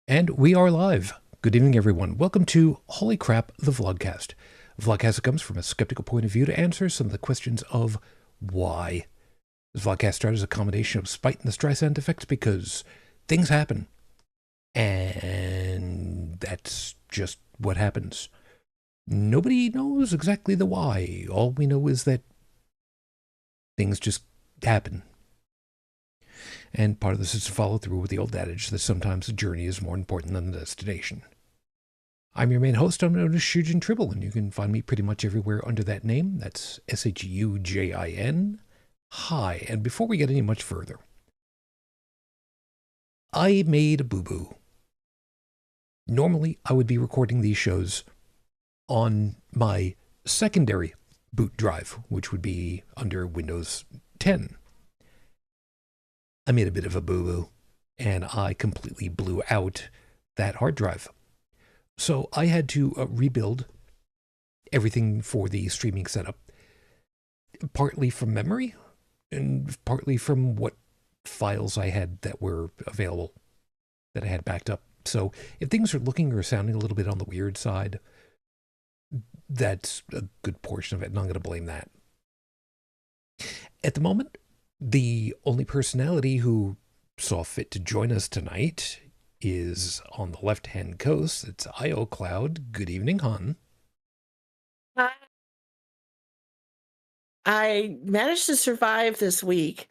And we are live. Good evening, everyone. Welcome to Holy Crap, the Vlogcast. A vlogcast that comes from a skeptical point of view to answer some of the questions of why. This vlogcast started as a combination of spite and the Streisand effect because things happen. And that's just what happens. Nobody knows exactly the why. All we know is that things just happen. And part of this is to follow through with the old adage that sometimes the journey is more important than the destination. I'm your main host. I'm known as Shujin Tribble, and you can find me pretty much everywhere under that name. That's Shujin. Hi, and before we get any much further, I made a boo-boo. Normally, I would be recording these shows on my secondary boot drive, which would be under Windows 10. I made a bit of a boo-boo, and I completely blew out that hard drive. So I had to rebuild everything for the streaming setup, partly from memory, and partly from what files I had that were available, that I had backed up. So if things are looking or sounding a little bit on the weird side, that's a good portion of it, and I'm going to blame that. At the moment, the only personality who saw fit to join us tonight is on the left-hand coast. It's IO Cloud. Good evening, hon. Hi. I managed to survive this week.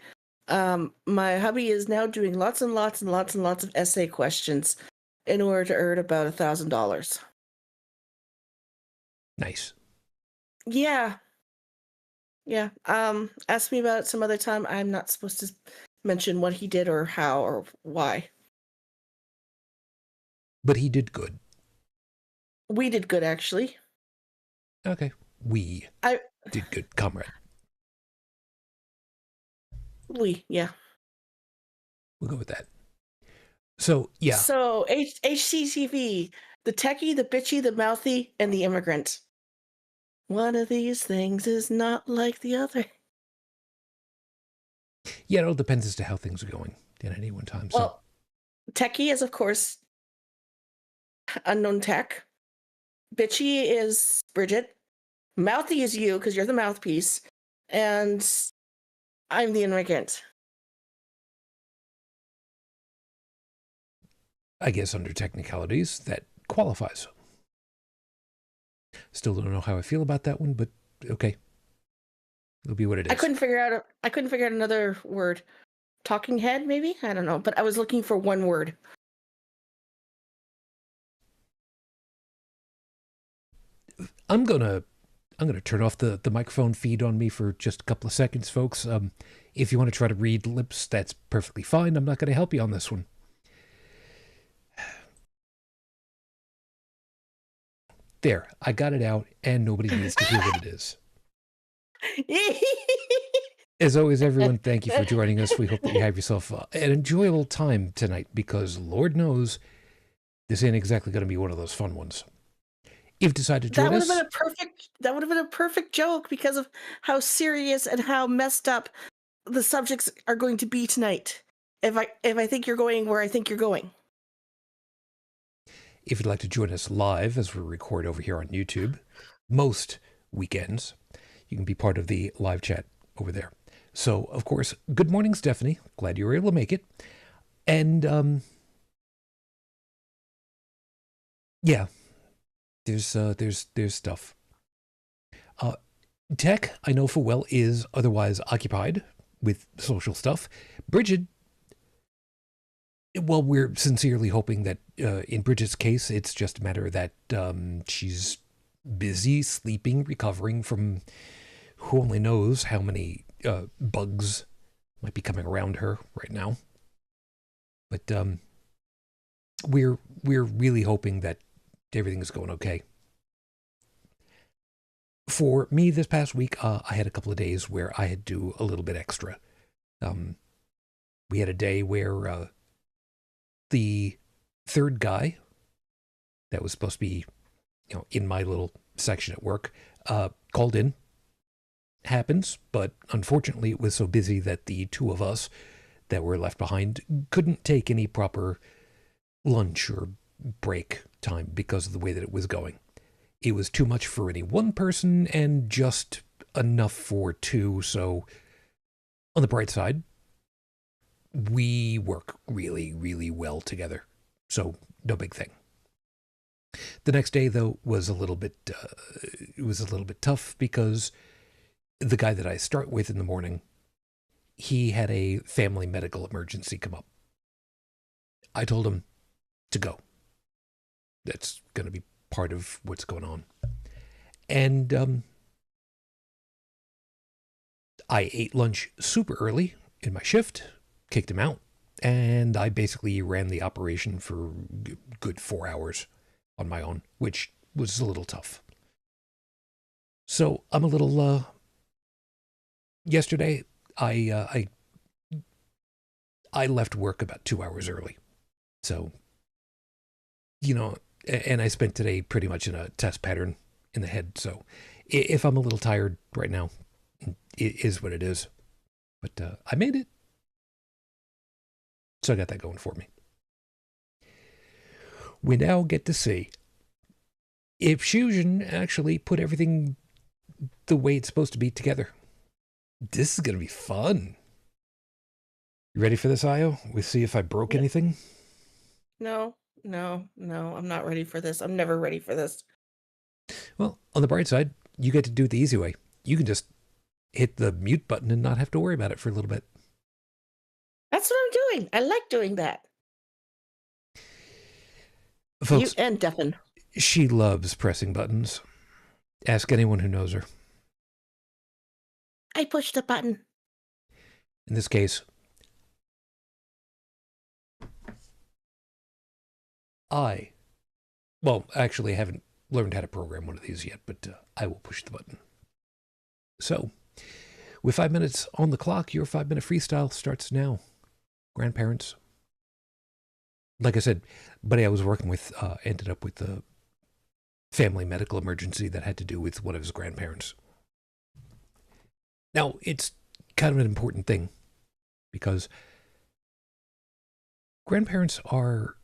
My hubby is now doing lots and lots and lots and lots of essay questions in order to earn about $1,000. Nice. Yeah. Ask me about it some other time. I'm not supposed to mention what he did or how or why. But he did good. We did good, actually. Okay. We did good, comrade. Yeah. We'll go with that. So, yeah. So, HCTV, the techie, the bitchy, the mouthy, and the immigrant. One of these things is not like the other. Yeah, it all depends as to how things are going at any one time. Well, techie is, of course, unknown tech. Bitchy is Bridget. Mouthy is you, because you're the mouthpiece. And I'm the immigrant. I guess under technicalities, that qualifies. Still don't know how I feel about that one, but okay. It'll be what it is. I couldn't figure out another word. Talking head, maybe? I don't know, but I was looking for one word. I'm gonna turn off the microphone feed on me for just a couple of seconds, folks. If you want to try to read lips, that's perfectly fine. I'm not going to help you on this one. There, I got it out, and nobody needs to hear what it is. As always, everyone, thank you for joining us. We hope that you have yourself an enjoyable time tonight, because Lord knows this ain't exactly going to be one of those fun ones. If you decide to join us, that would have been a perfect joke because of how serious and how messed up the subjects are going to be tonight. If I think you're going where I think you're going. If you'd like to join us live as we record over here on YouTube, most weekends, you can be part of the live chat over there. So, of course, good morning, Stephanie. Glad you were able to make it. And, yeah, there's stuff. Tech, I know full well, is otherwise occupied with social stuff. Bridget, well, we're sincerely hoping that in Bridget's case, it's just a matter that she's busy sleeping, recovering from who only knows how many bugs might be coming around her right now. But we're really hoping that everything is going okay. For me this past week, I had a couple of days where I had to do a little bit extra. We had a day where the third guy that was supposed to be, in my little section at work, called in. Happens, but unfortunately it was so busy that the two of us that were left behind couldn't take any proper lunch or break time because of the way that it was going. It was too much for any one person and just enough for two. So on the bright side, we work really, really well together. So no big thing. The next day, though, was a little bit tough because the guy that I start with in the morning, he had a family medical emergency come up. I told him to go. That's going to be part of what's going on. And I ate lunch super early in my shift, kicked him out, and I basically ran the operation for good 4 hours on my own, which was a little tough. So I'm a little, yesterday, I left work about 2 hours early. So, and I spent today pretty much in a test pattern in the head. So if I'm a little tired right now, it is what it is. But I made it. So I got that going for me. We now get to see if Shujin actually put everything the way it's supposed to be together. This is going to be fun. You ready for this, Io? We see if I broke anything? No, I'm not ready for this. I'm never ready for this. Well, on the bright side, you get to do it the easy way. You can just hit the mute button and not have to worry about it for a little bit. That's what I'm doing. I like doing that. Folks, mute and deafen. She loves pressing buttons. Ask anyone who knows her. I pushed the button. In this case, I haven't learned how to program one of these yet, but I will push the button. So, with 5 minutes on the clock, your 5-minute freestyle starts now. Grandparents. Like I said, buddy I was working with ended up with a family medical emergency that had to do with one of his grandparents. Now, it's kind of an important thing because grandparents are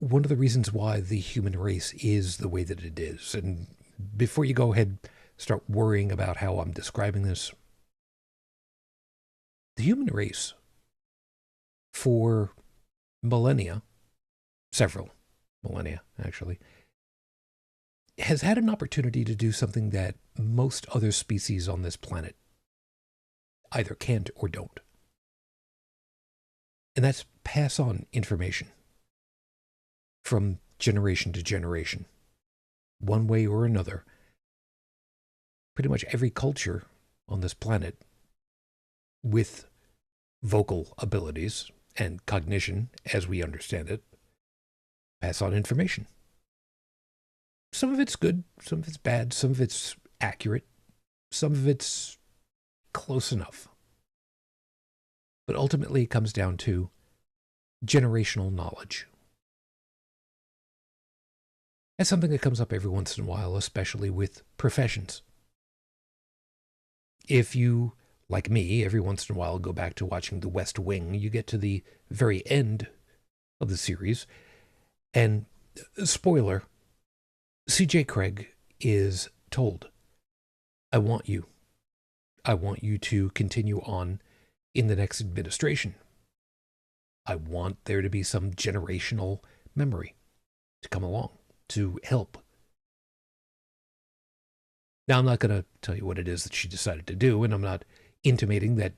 one of the reasons why the human race is the way that it is. And before you go ahead, start worrying about how I'm describing this, the human race for millennia, several millennia actually, has had an opportunity to do something that most other species on this planet either can't or don't. And that's pass on information from generation to generation, one way or another. Pretty much every culture on this planet with vocal abilities and cognition, as we understand it, pass on information. Some of it's good, some of it's bad, some of it's accurate, some of it's close enough. But ultimately it comes down to generational knowledge. That's something that comes up every once in a while, especially with professions. If you, like me, every once in a while go back to watching The West Wing, you get to the very end of the series, and spoiler, C.J. Craig is told, I want you to continue on in the next administration. I want there to be some generational memory to come along to help. Now, I'm not going to tell you what it is that she decided to do, and I'm not intimating that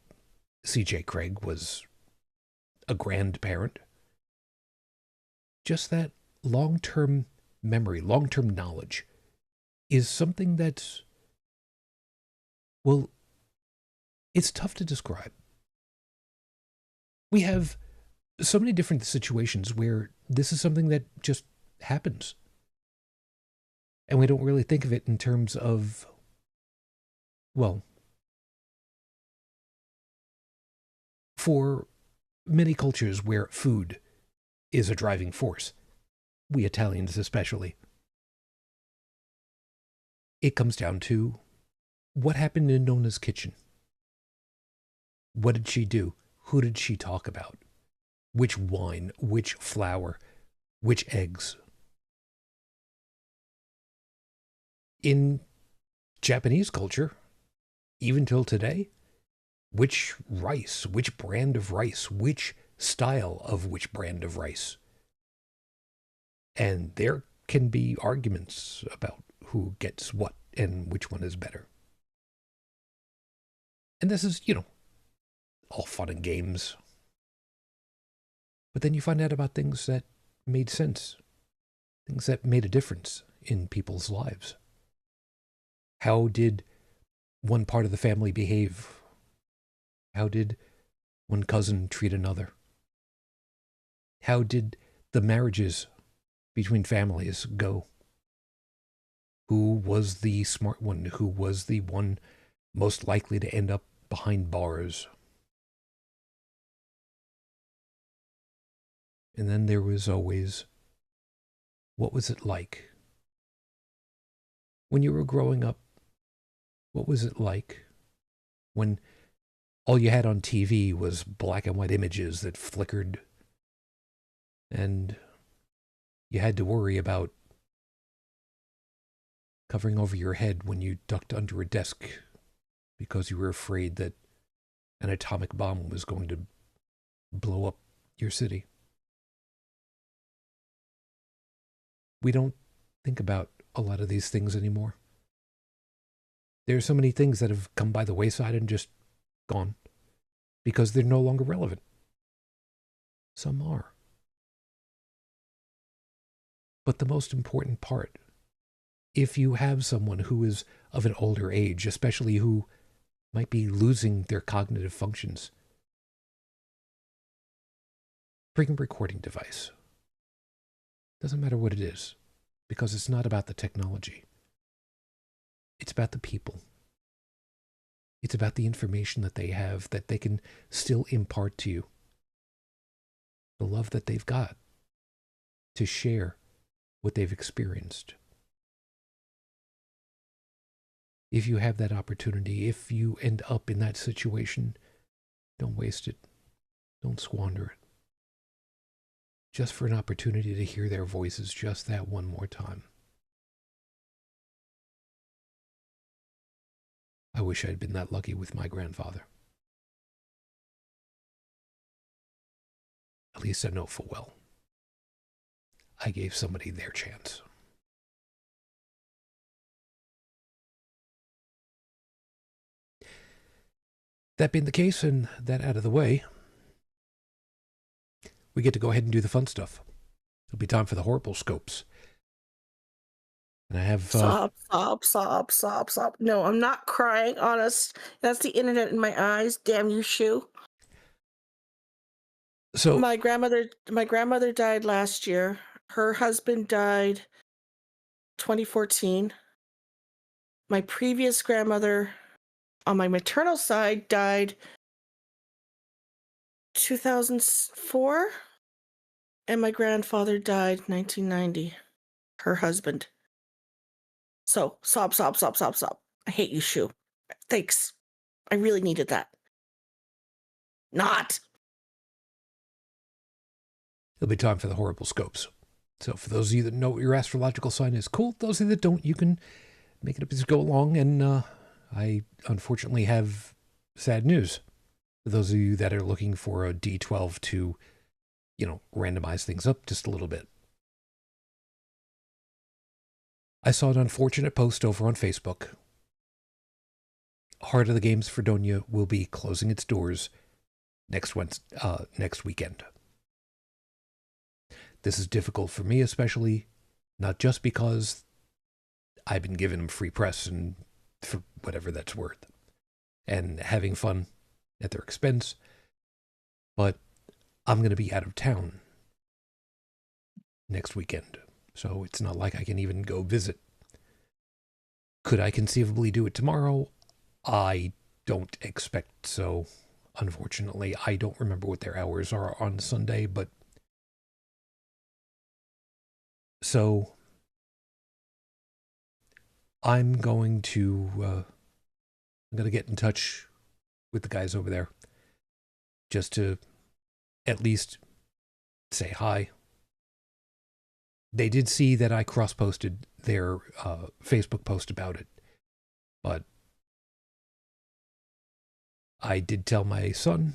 C.J. Craig was a grandparent. Just that long-term memory, long-term knowledge is something that's, well, it's tough to describe. We have so many different situations where this is something that just happens. And we don't really think of it in terms of, well, for many cultures where food is a driving force, we Italians especially, it comes down to what happened in Nona's kitchen. What did she do? Who did she talk about? Which wine? Which flour? which eggs. In Japanese culture, even till today, which rice, which brand of rice, which style of which brand of rice. And there can be arguments about who gets what and which one is better. And this is, all fun and games. But then you find out about things that made sense, things that made a difference in people's lives. How did one part of the family behave? How did one cousin treat another? How did the marriages between families go? Who was the smart one? Who was the one most likely to end up behind bars? And then there was always, what was it like? When you were growing up, what was it like when all you had on TV was black and white images that flickered, and you had to worry about covering over your head when you ducked under a desk because you were afraid that an atomic bomb was going to blow up your city? We don't think about a lot of these things anymore. There are so many things that have come by the wayside and just gone because they're no longer relevant. Some are. But the most important part, if you have someone who is of an older age, especially who might be losing their cognitive functions, bring a recording device. Doesn't matter what it is, because it's not about the technology. It's about the people. It's about the information that they have that they can still impart to you. The love that they've got to share what they've experienced. If you have that opportunity, if you end up in that situation, don't waste it. Don't squander it. Just for an opportunity to hear their voices just that one more time. I wish I'd been that lucky with my grandfather. At least I know full well I gave somebody their chance. That being the case, and that out of the way, we get to go ahead and do the fun stuff. It'll be time for the horrible scopes. And I have... Sob. No, I'm not crying, honest. That's the internet in my eyes. Damn you, Shu. So my grandmother died last year. Her husband died 2014. My previous grandmother on my maternal side died 2004. And my grandfather died 1990. Her husband. So, sob. I hate you, Shu. Thanks. I really needed that. Not. It'll be time for the horrible scopes. So for those of you that know what your astrological sign is, cool. Those of you that don't, you can make it up as you go along. And I unfortunately have sad news. For those of you that are looking for a D12 to, randomize things up just a little bit. I saw an unfortunate post over on Facebook. Heart of the Games Fredonia will be closing its doors next weekend. This is difficult for me, especially, not just because I've been giving them free press and for whatever that's worth, and having fun at their expense, but I'm going to be out of town next weekend, so it's not like I can even go visit. Could I conceivably do it tomorrow? I don't expect so. Unfortunately, I don't remember what their hours are on Sunday, but so I'm going to get in touch with the guys over there just to at least say hi, They did see that I cross-posted their Facebook post about it, but I did tell my son,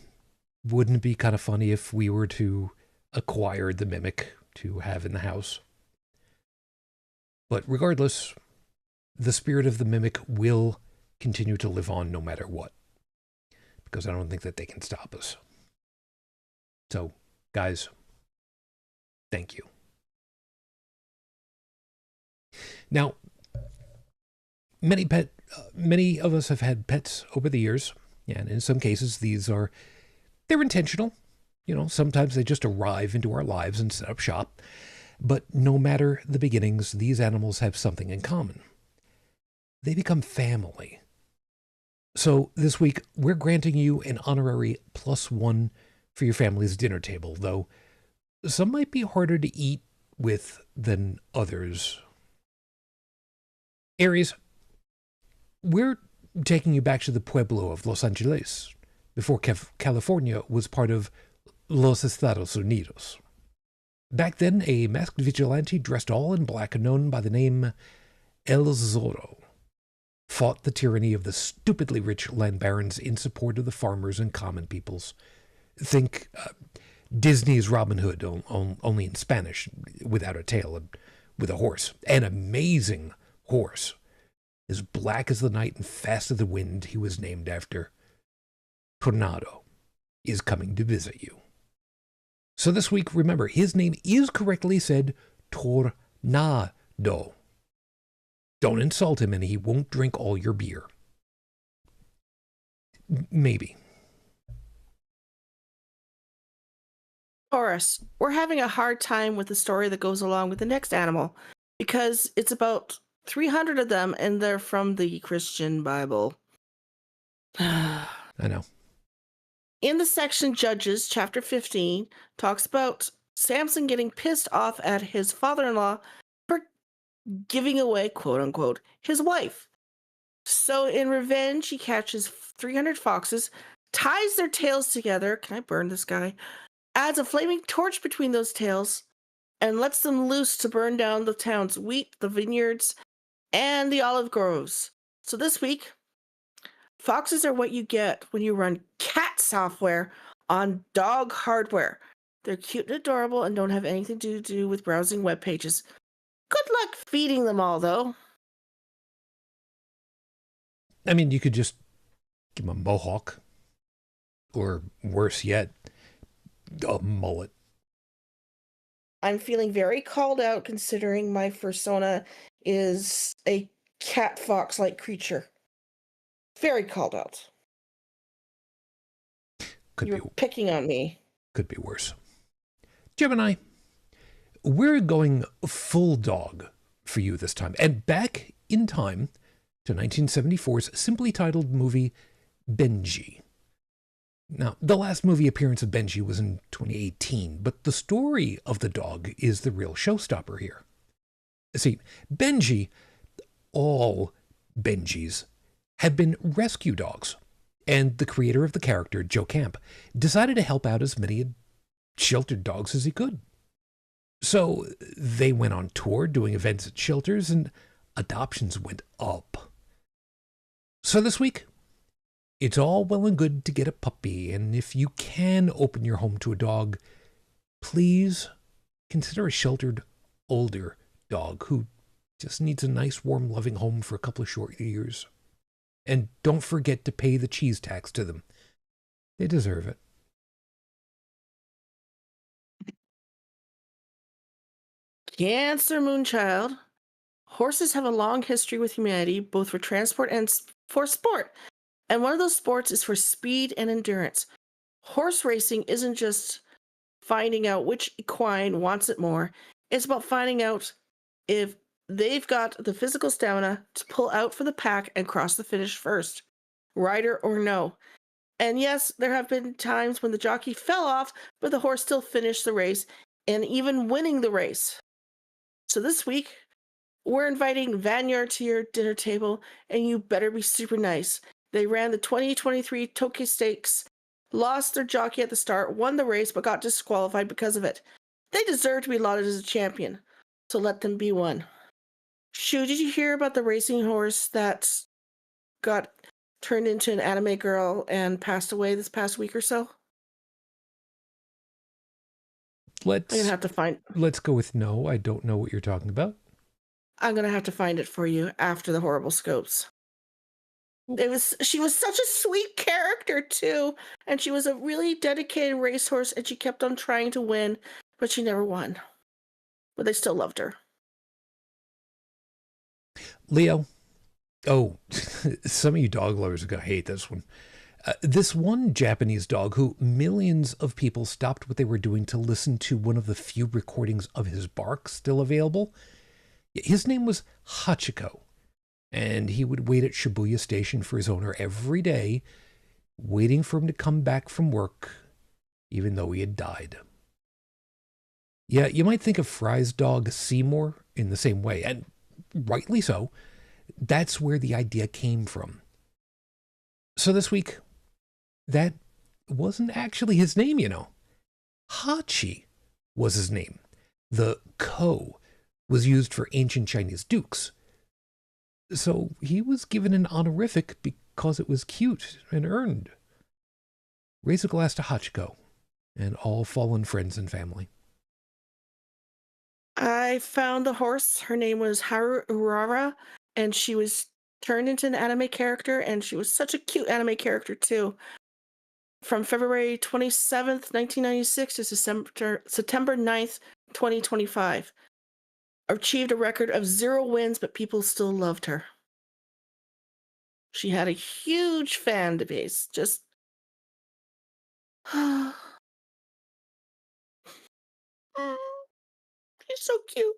wouldn't it be kind of funny if we were to acquire the mimic to have in the house? But regardless, the spirit of the mimic will continue to live on no matter what, because I don't think that they can stop us. So, guys, thank you. Now, many of us have had pets over the years, and in some cases they're intentional. You know, sometimes they just arrive into our lives and set up shop. But no matter the beginnings, these animals have something in common. They become family. So this week, we're granting you an honorary +1 for your family's dinner table, though some might be harder to eat with than others. Aries, we're taking you back to the pueblo of Los Angeles, before California was part of Los Estados Unidos. Back then, a masked vigilante dressed all in black, known by the name El Zorro, fought the tyranny of the stupidly rich land barons in support of the farmers and common peoples. Think Disney's Robin Hood, only in Spanish, without a tail and with a horse. An amazing horse. As black as the night and fast as the wind, he was named after. Tornado is coming to visit you. So this week, remember, his name is correctly said Tornado. Don't insult him and he won't drink all your beer. Maybe. Taurus, we're having a hard time with the story that goes along with the next animal because it's about 300 of them and they're from the Christian Bible. I know. In the section Judges, chapter 15, talks about Samson getting pissed off at his father-in-law for giving away, quote unquote, his wife. So in revenge, he catches 300 foxes, ties their tails together. Can I burn this guy? Adds a flaming torch between those tails and lets them loose to burn down the town's wheat, the vineyards, and the olive groves. So this week, foxes are what you get when you run cat software on dog hardware. They're cute and adorable and don't have anything to do with browsing web pages. Good luck feeding them all, though. I mean, you could just give them a mohawk. Or worse yet, a mullet. I'm feeling very called out considering my fursona is a cat fox-like creature. Very called out. You're picking on me. Could be worse. Gemini, we're going full dog for you this time. And back in time to 1974's simply titled movie Benji. Now, the last movie appearance of Benji was in 2018, but the story of the dog is the real showstopper here. See, Benji, all Benjis, have been rescue dogs, and the creator of the character, Joe Camp, decided to help out as many sheltered dogs as he could. So they went on tour doing events at shelters, and adoptions went up. So this week, it's all well and good to get a puppy, and if you can open your home to a dog, please consider a sheltered, older dog who just needs a nice, warm, loving home for a couple of short years. And don't forget to pay the cheese tax to them. They deserve it. Cancer Moonchild. Horses have a long history with humanity, both for transport and for sport. And one of those sports is for speed and endurance. Horse racing isn't just finding out which equine wants it more. It's about finding out if they've got the physical stamina to pull out for the pack and cross the finish first, rider or no. And yes, there have been times when the jockey fell off, but the horse still finished the race and even winning the race. So this week, we're inviting Vanyar to your dinner table, and you better be super nice. They ran the 2023 Tokyo Stakes, lost their jockey at the start, won the race, but got disqualified because of it. They deserve to be lauded as a champion. So let them be one. Shu, did you hear about the racing horse that got turned into an anime girl and passed away this past week or so? I'm gonna have to find. Let's go with no. I don't know what you're talking about. I'm gonna have to find it for you after the horrible scopes. She was such a sweet character too, and she was a really dedicated racehorse, and she kept on trying to win, but she never won. But they still loved her. Leo. Oh, some of you dog lovers are going to hate this one. This one Japanese dog who millions of people stopped what they were doing to listen to one of the few recordings of his bark still available. His name was Hachiko, and he would wait at Shibuya Station for his owner every day, waiting for him to come back from work, even though he had died. Yeah, you might think of Fry's dog Seymour in the same way, and rightly so. That's where the idea came from. So this week, that wasn't actually his name, you know. Hachi was his name. The ko was used for ancient Chinese dukes. So he was given an honorific because it was cute and earned. Raise a glass to Hachiko and all fallen friends and family. I found the horse. Her name was Haru Urara, and she was turned into an anime character, and she was such a cute anime character too. From February 27th, 1996 to September 9th, 2025. Achieved a record of 0 wins, but people still loved her. She had a huge fan base. Just he's so cute.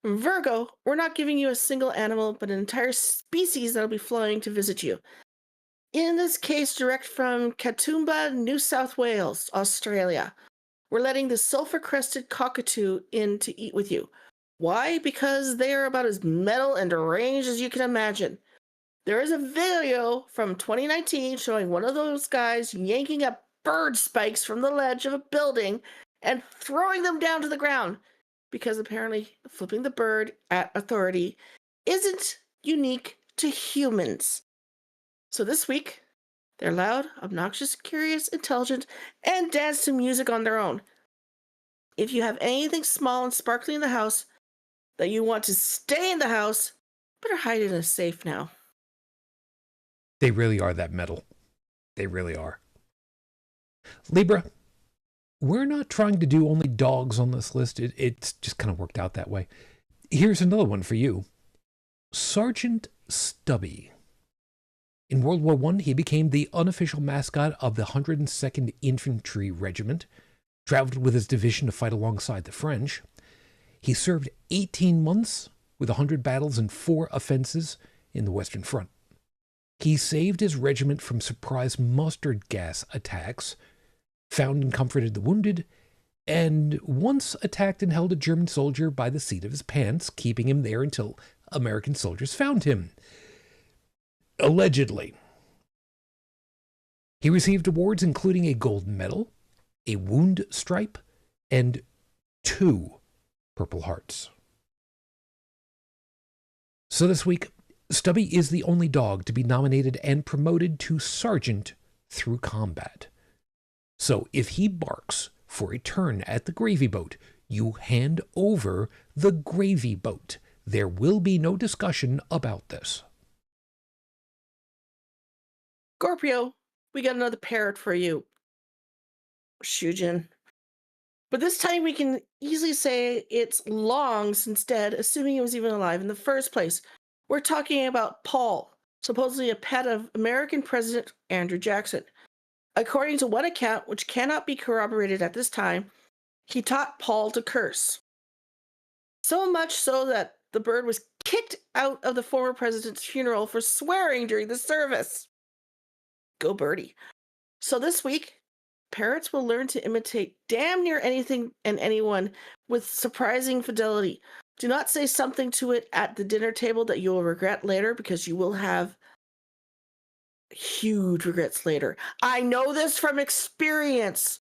Virgo, we're not giving you a single animal, but an entire species that'll be flying to visit you. In this case, direct from Katoomba, New South Wales, Australia. We're letting the sulfur-crested cockatoo in to eat with you. Why? Because they are about as metal and deranged as you can imagine. There is a video from 2019 showing one of those guys yanking up bird spikes from the ledge of a building and throwing them down to the ground, because apparently flipping the bird at authority isn't unique to humans. So this week, they're loud, obnoxious, curious, intelligent, and dance to music on their own. If you have anything small and sparkly in the house that you want to stay in the house, better hide it in a safe now. They really are that metal. They really are. Libra, we're not trying to do only dogs on this list. It's just kind of worked out that way. Here's another one for you. Sergeant Stubby. In World War I, he became the unofficial mascot of the 102nd Infantry Regiment, traveled with his division to fight alongside the French. He served 18 months with 100 battles and 4 offenses in the Western Front. He saved his regiment from surprise mustard gas attacks, found and comforted the wounded, and once attacked and held a German soldier by the seat of his pants, keeping him there until American soldiers found him. Allegedly. He received awards including a gold medal, a wound stripe, and 2 Purple Hearts. So this week, Stubby is the only dog to be nominated and promoted to sergeant through combat. So if he barks for a turn at the gravy boat, you hand over the gravy boat. There will be no discussion about this. Scorpio, we got another parrot for you. Shujin. But this time we can easily say it's long since dead, assuming it was even alive in the first place. We're talking about Paul, supposedly a pet of American President Andrew Jackson. According to one account, which cannot be corroborated at this time, he taught Paul to curse. So much so that the bird was kicked out of the former president's funeral for swearing during the service. Go birdie. So this week, parrots will learn to imitate damn near anything and anyone with surprising fidelity. Do not say something to it at the dinner table that you will regret later, because you will have huge regrets later. I know this from experience.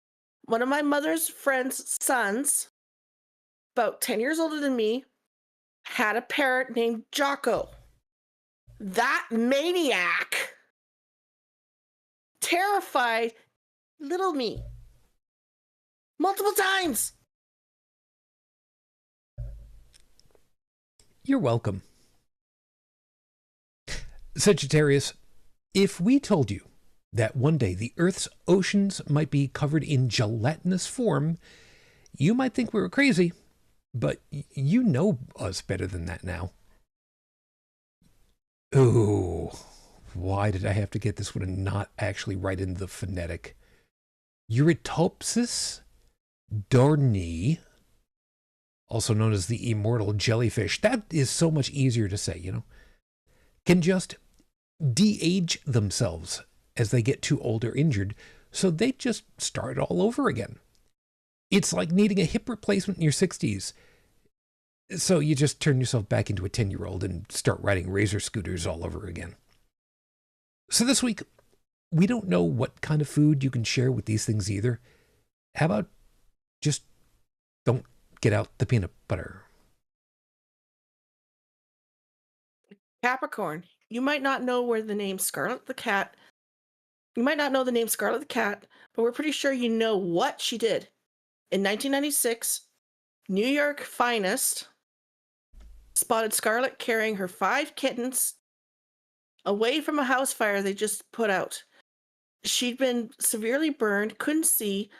one of my mother's friend's sons, about 10 years older than me, had a parrot named Jocko. That maniac terrified little me multiple times. You're welcome. Sagittarius, if we told you that one day the Earth's oceans might be covered in gelatinous form, you might think we were crazy, but you know us better than that now. Ooh, why did I have to get this one and not actually write in the phonetic? Eurytopsis dorni, also known as the immortal jellyfish. That is so much easier to say, you know. Can just de-age themselves as they get too old or injured, so they just start all over again. It's like needing a hip replacement in your 60s. So you just turn yourself back into a 10-year-old and start riding razor scooters all over again. So this week, we don't know what kind of food you can share with these things either. How about just don't get out the peanut butter? Capricorn, you might not know where the name Scarlet the Cat, you might not know the name Scarlet the Cat, but we're pretty sure you know what she did. In 1996, New York Finest spotted Scarlet carrying her 5 kittens away from a house fire they just put out. She'd been severely burned, couldn't see,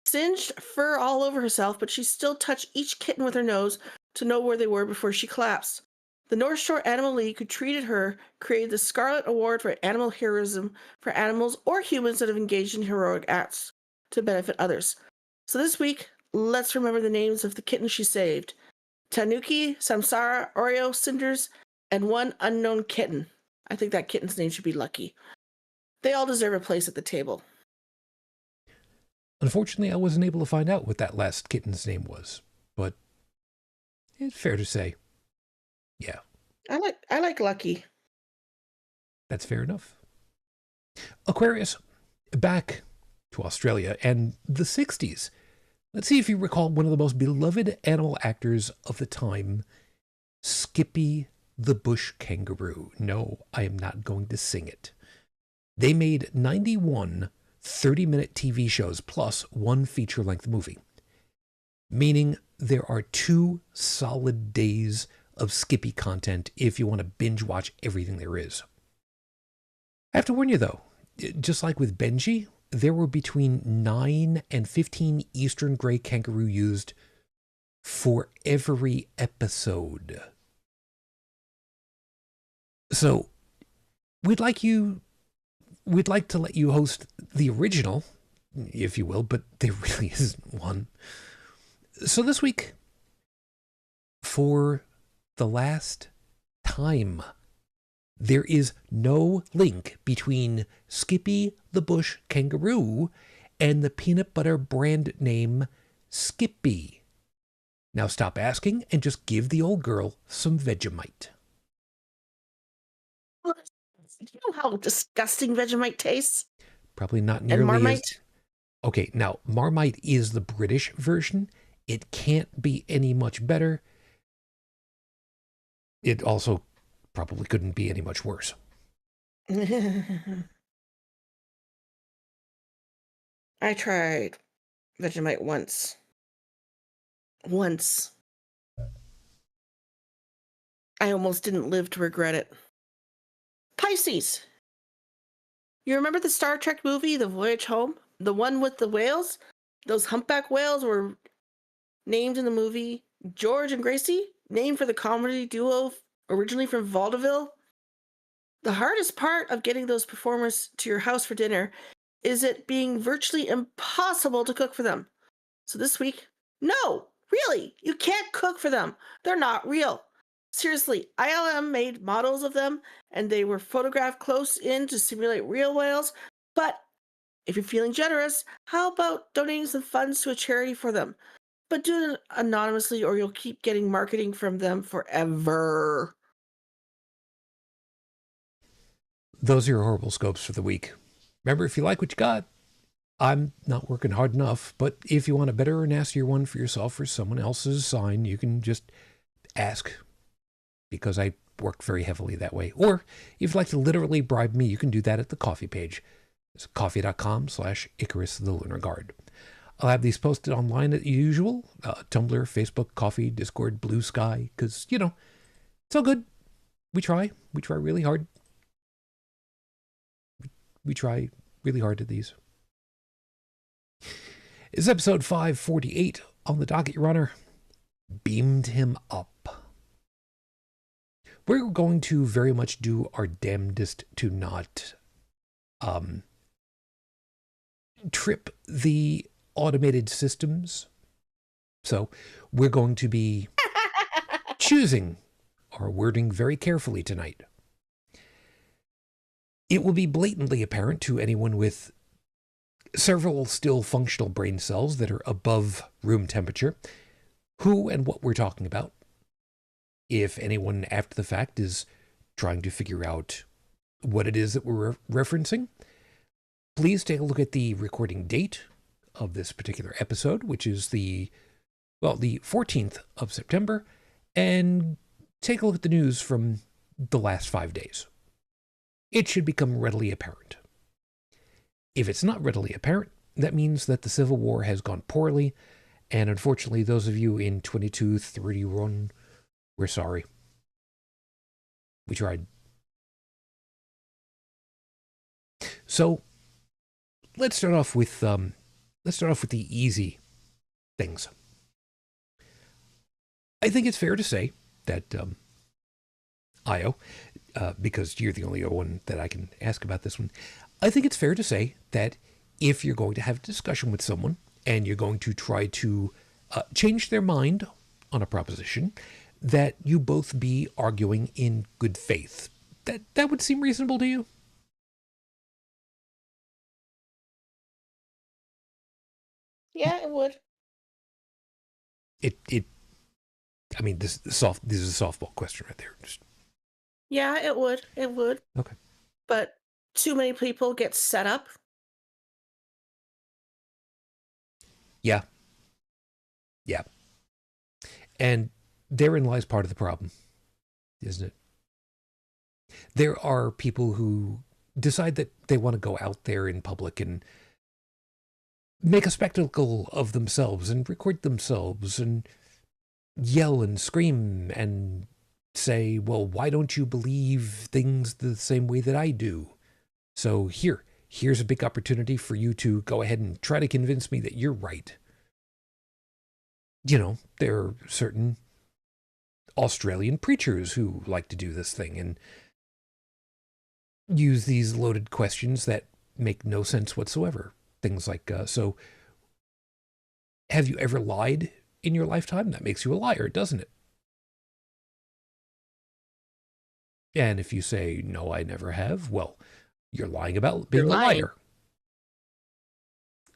singed fur all over herself, but she still touched each kitten with her nose to know where they were before she collapsed. The North Shore Animal League, who treated her, created the Scarlet Award for animal heroism for animals or humans that have engaged in heroic acts to benefit others. So this week, let's remember the names of the kittens she saved. Tanuki, Samsara, Oreo, Cinders, and one unknown kitten. I think that kitten's name should be Lucky. They all deserve a place at the table. Unfortunately, I wasn't able to find out what that last kitten's name was, but it's fair to say, yeah. I like Lucky. That's fair enough. Aquarius, back to Australia and the 60s. Let's see if you recall one of the most beloved animal actors of the time, Skippy the Bush Kangaroo. No, I am not going to sing it. They made 91 30-minute TV shows plus one feature-length movie, meaning there are 2 solid days of Skippy content if you want to binge watch everything there is. I have to warn you though, just like with Benji, there were between 9 and 15 eastern gray kangaroo used for every episode. So we'd like to let you host the original, if you will, but there really isn't one. So this week, for the last time, there is no link between Skippy the Bush Kangaroo and the peanut butter brand name Skippy. Now stop asking and just give the old girl some Vegemite. Do you know how disgusting Vegemite tastes? Probably not And nearly Marmite? as... Okay, now Marmite is the British version. It can't be any much better. It also probably couldn't be any much worse. I tried Vegemite once. Once. I almost didn't live to regret it. Pisces. You remember the Star Trek movie, The Voyage Home? The one with the whales? Those humpback whales were named in the movie George and Gracie, named for the comedy duo originally from Vaudeville. The hardest part of getting those performers to your house for dinner is it being virtually impossible to cook for them. So this week, no, really, you can't cook for them. They're not real. Seriously, ILM made models of them and they were photographed close in to simulate real whales. But if you're feeling generous, how about donating some funds to a charity for them? But do it anonymously or you'll keep getting marketing from them forever. Those are your horrible scopes for the week. Remember, if you like what you got, I'm not working hard enough, but if you want a better or nastier one for yourself or someone else's sign, you can just ask, because I worked very heavily that way. Or if you'd like to literally bribe me, you can do that at the coffee page. It's coffee.com/Icarus the Lunar Guard. I'll have these posted online as usual. Tumblr, Facebook, Coffee, Discord, Blue Sky, because, it's all good. We try. We try really hard. We try really hard at these. It's episode 548 on the docket, Your Honor. Beamed him up. We're going to very much do our damnedest to not trip the automated systems. So we're going to be choosing our wording very carefully tonight. It will be blatantly apparent to anyone with several still functional brain cells that are above room temperature who and what we're talking about. If anyone after the fact is trying to figure out what it is that we're referencing, please take a look at the recording date of this particular episode, which is the 14th of September, and take a look at the news from the last 5 days. It should become readily apparent. If it's not readily apparent, that means that the Civil War has gone poorly, and unfortunately those of you in 2231, we're sorry. We tried. So let's start off with the easy things. I think it's fair to say that Io, because you're the only one that I can ask about this one, I think it's fair to say that if you're going to have a discussion with someone and you're going to try to change their mind on a proposition, that you both be arguing in good faith. That would seem reasonable to you? Yeah, it would. I mean, this is a softball question right there. Yeah, it would. It would. Okay. But too many people get set up. Yeah. Yeah. And therein lies part of the problem, isn't it? There are people who decide that they want to go out there in public and make a spectacle of themselves and record themselves and yell and scream and say, well, why don't you believe things the same way that I do? So here's a big opportunity for you to go ahead and try to convince me that you're right. There are certain Australian preachers who like to do this thing and use these loaded questions that make no sense whatsoever. Things like, so have you ever lied in your lifetime? That makes you a liar, doesn't it? And if you say, no, I never have, well, you're lying about being a liar.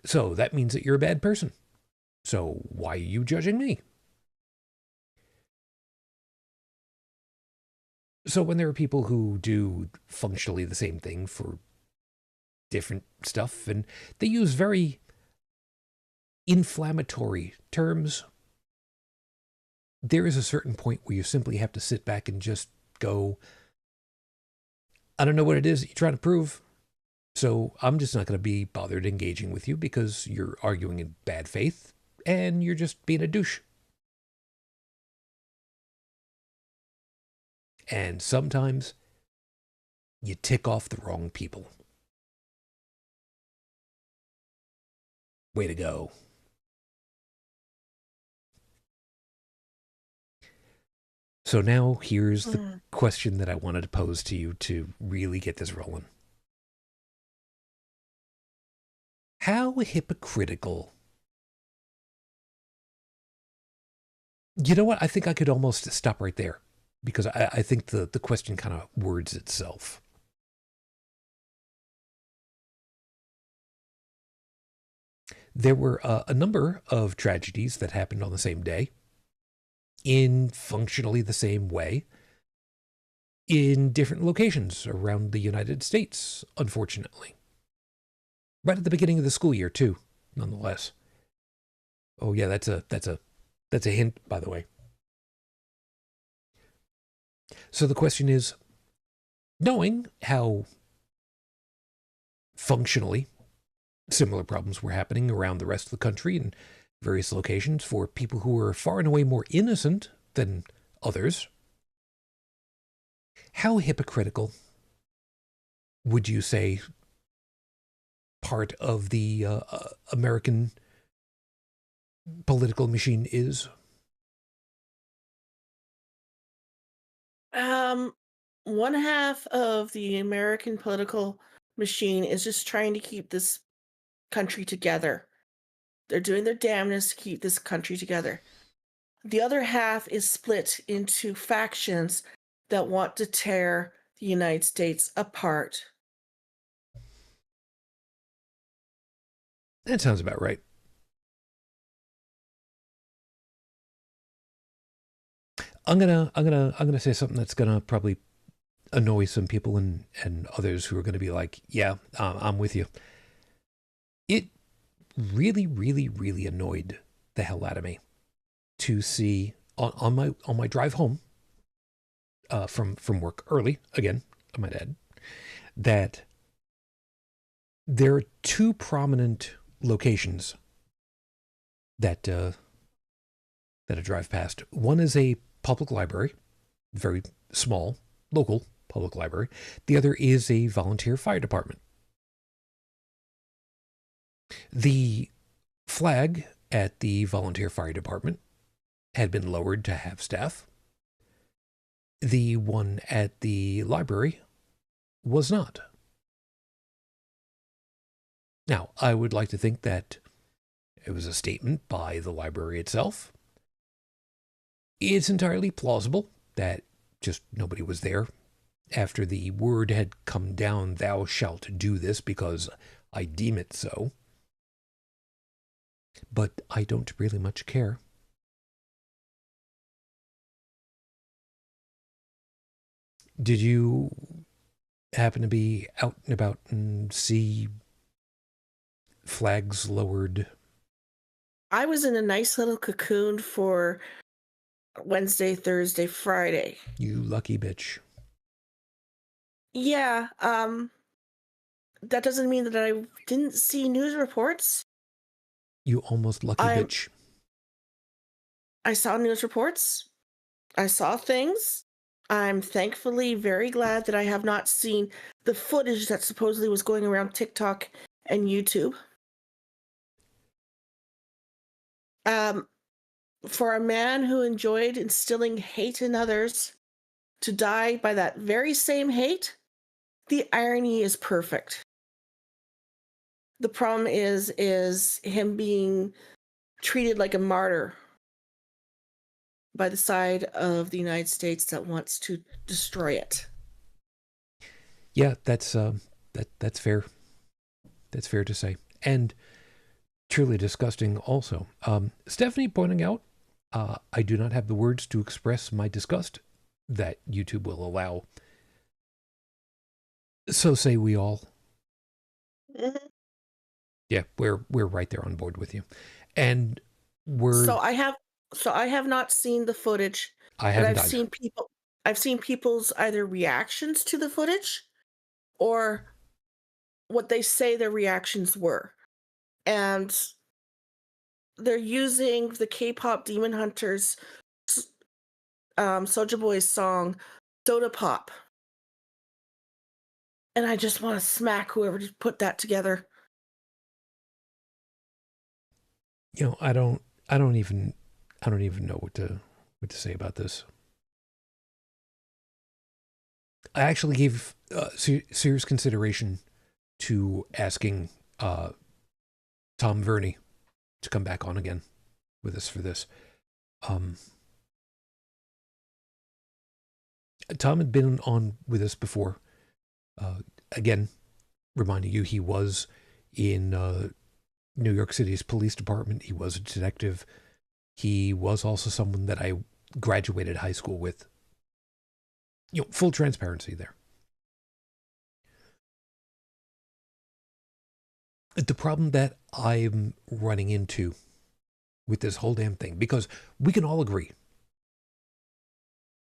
So that means that you're a bad person. So why are you judging me? So when there are people who do functionally the same thing for different stuff, and they use very inflammatory terms, there is a certain point where you simply have to sit back and just go, I don't know what it is that you're trying to prove, so I'm just not going to be bothered engaging with you because you're arguing in bad faith and you're just being a douche. And sometimes you tick off the wrong people. Way to go. So now here's the question that I wanted to pose to you to really get this rolling. How hypocritical. You know what? I think I could almost stop right there because I think the question kind of words itself. There were a number of tragedies that happened on the same day in functionally the same way in different locations around the United States, unfortunately. Right at the beginning of the school year, too, nonetheless. Oh yeah, that's a hint, by the way. So the question is, knowing how functionally similar problems were happening around the rest of the country in various locations for people who were far and away more innocent than others, how hypocritical would you say part of the American political machine is? One half of the American political machine is just trying to keep this country together. They're doing their damnedest to keep this country together. The other half is split into factions that want to tear the United States apart. That sounds about right. I'm gonna say something that's gonna probably annoy some people and others who are gonna be like, yeah, I'm with you. It really, really, really annoyed the hell out of me to see on my drive home from work early, again, I might add, that there are two prominent locations that I drive past. One is a public library, very small, local public library. The other is a volunteer fire department. The flag at the volunteer fire department had been lowered to half staff. The one at the library was not. Now, I would like to think that it was a statement by the library itself. It's entirely plausible that just nobody was there after the word had come down, thou shalt do this because I deem it so. But I don't really much care. Did you happen to be out and about and see flags lowered? I was in a nice little cocoon for Wednesday, Thursday, Friday. You lucky bitch. Yeah, that doesn't mean that I didn't see news reports. You almost lucky bitch. I saw news reports. I saw things. I'm thankfully very glad that I have not seen the footage that supposedly was going around TikTok and YouTube. For a man who enjoyed instilling hate in others to die by that very same hate, the irony is perfect. The problem is him being treated like a martyr by the side of the United States that wants to destroy it. Yeah, that's fair. That's fair to say, and truly disgusting. Also, Stephanie pointing out, I do not have the words to express my disgust that YouTube will allow. So say we all. Mm-hmm. Yeah, we're right there on board with you, and we're. So I have not seen the footage. I haven't but either. I've seen people's either reactions to the footage or what they say their reactions were. And they're using the K-pop Demon Hunters Soulja Boy's song Soda Pop. And I just want to smack whoever just put that together. You know, I don't even know what to say about this. I actually gave serious consideration to asking Tom Verney to come back on again with us for this. Tom had been on with us before. Again, reminding you, he was in New York City's police department. He was a detective. He was also someone that I graduated high school with. You know, full transparency there. The problem that I'm running into with this whole damn thing, because we can all agree,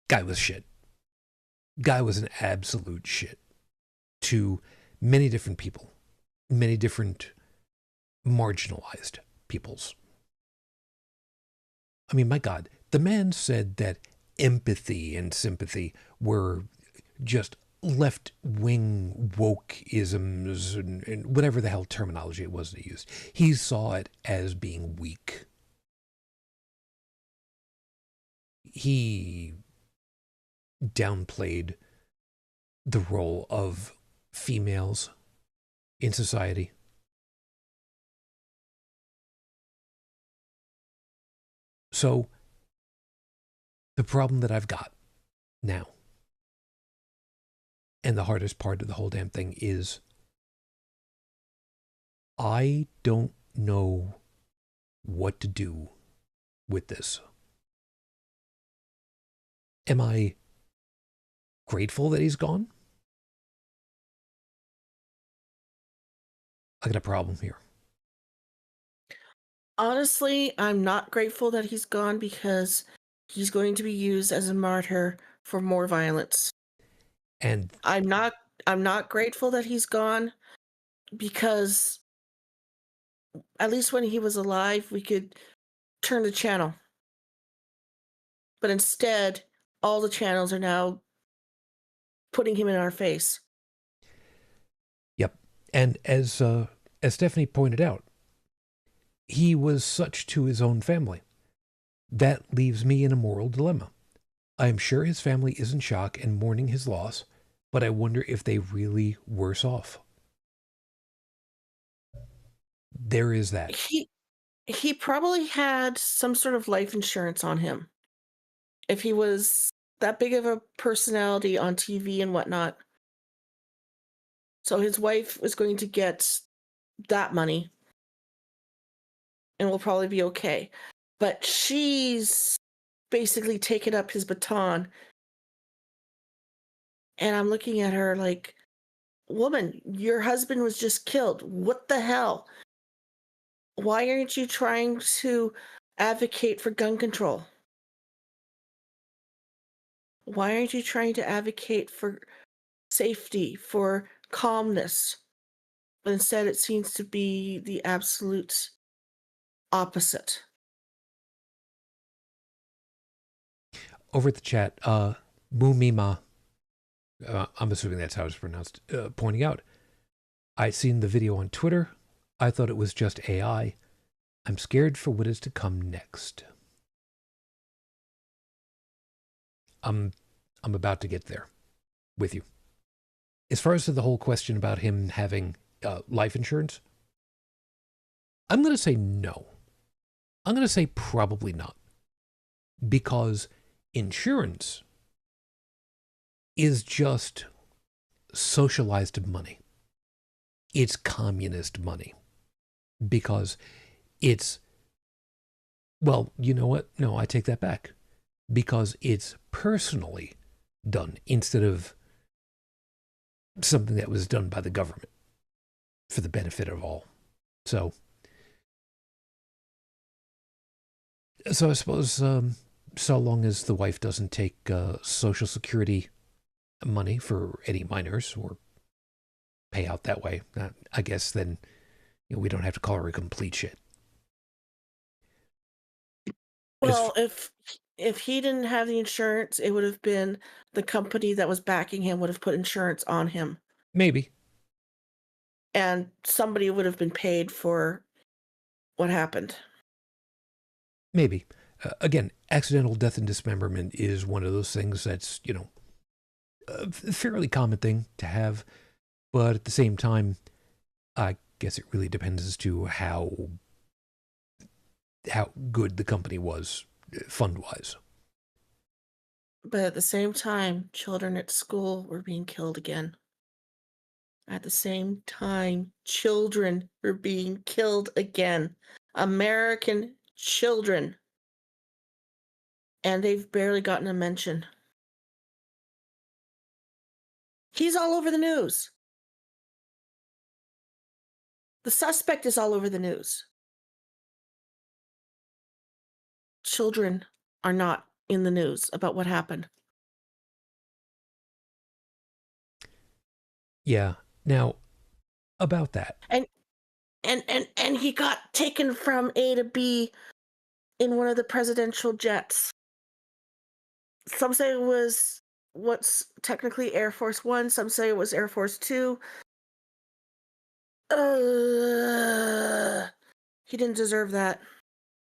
guy was shit. Guy was an absolute shit to many different people, many different marginalized peoples. I mean, my God, the man said that empathy and sympathy were just left-wing wokeisms and whatever the hell terminology it was they used. He saw it as being weak. He downplayed the role of females in society. So the problem that I've got now, and the hardest part of the whole damn thing, is I don't know what to do with this. Am I grateful that he's gone? I got a problem here. Honestly, I'm not grateful that he's gone because he's going to be used as a martyr for more violence. And I'm not grateful that he's gone because at least when he was alive, we could turn the channel. But instead, all the channels are now putting him in our face. yep. And as Stephanie pointed out, he was such to his own family. That leaves me in a moral dilemma. I am sure his family is in shock and mourning his loss, but I wonder if they really worse off. There is that. He probably had some sort of life insurance on him. If he was that big of a personality on TV and whatnot. So his wife was going to get that money and will probably be okay. But she's basically taken up his baton. And I'm looking at her like, woman, your husband was just killed. What the hell? Why aren't you trying to advocate for gun control? Why aren't you trying to advocate for safety, for calmness? But instead, it seems to be the absolute opposite. Over at the chat, Mumima, I'm assuming that's how it's pronounced, pointing out, I seen the video on Twitter. I thought it was just AI. I'm scared for what is to come next. I'm about to get there with you. As far as to the whole question about him having life insurance, I'm going to say no. I'm going to say probably not. Because insurance is just socialized money. It's communist money. Because it's, well, you know what? No, I take that back. Because it's personally done instead of something that was done by the government for the benefit of all. So I suppose so long as the wife doesn't take Social Security money for any minors or pay out that way, I guess then we don't have to call her a complete shit. Well, if he didn't have the insurance, it would have been the company that was backing him would have put insurance on him. Maybe. And somebody would have been paid for what happened. Maybe. Again, accidental death and dismemberment is one of those things that's, a fairly common thing to have. But at the same time, I guess it really depends as to how good the company was fund-wise. But at the same time, children at school were being killed again. At the same time, children were being killed again. American children. And they've barely gotten a mention. He's all over the news. The suspect is all over the news. Children are not in the news about what happened. Yeah. Now, about that. And he got taken from A to B in one of the presidential jets. Some say it was what's technically Air Force One, some say it was Air Force Two. He didn't deserve that.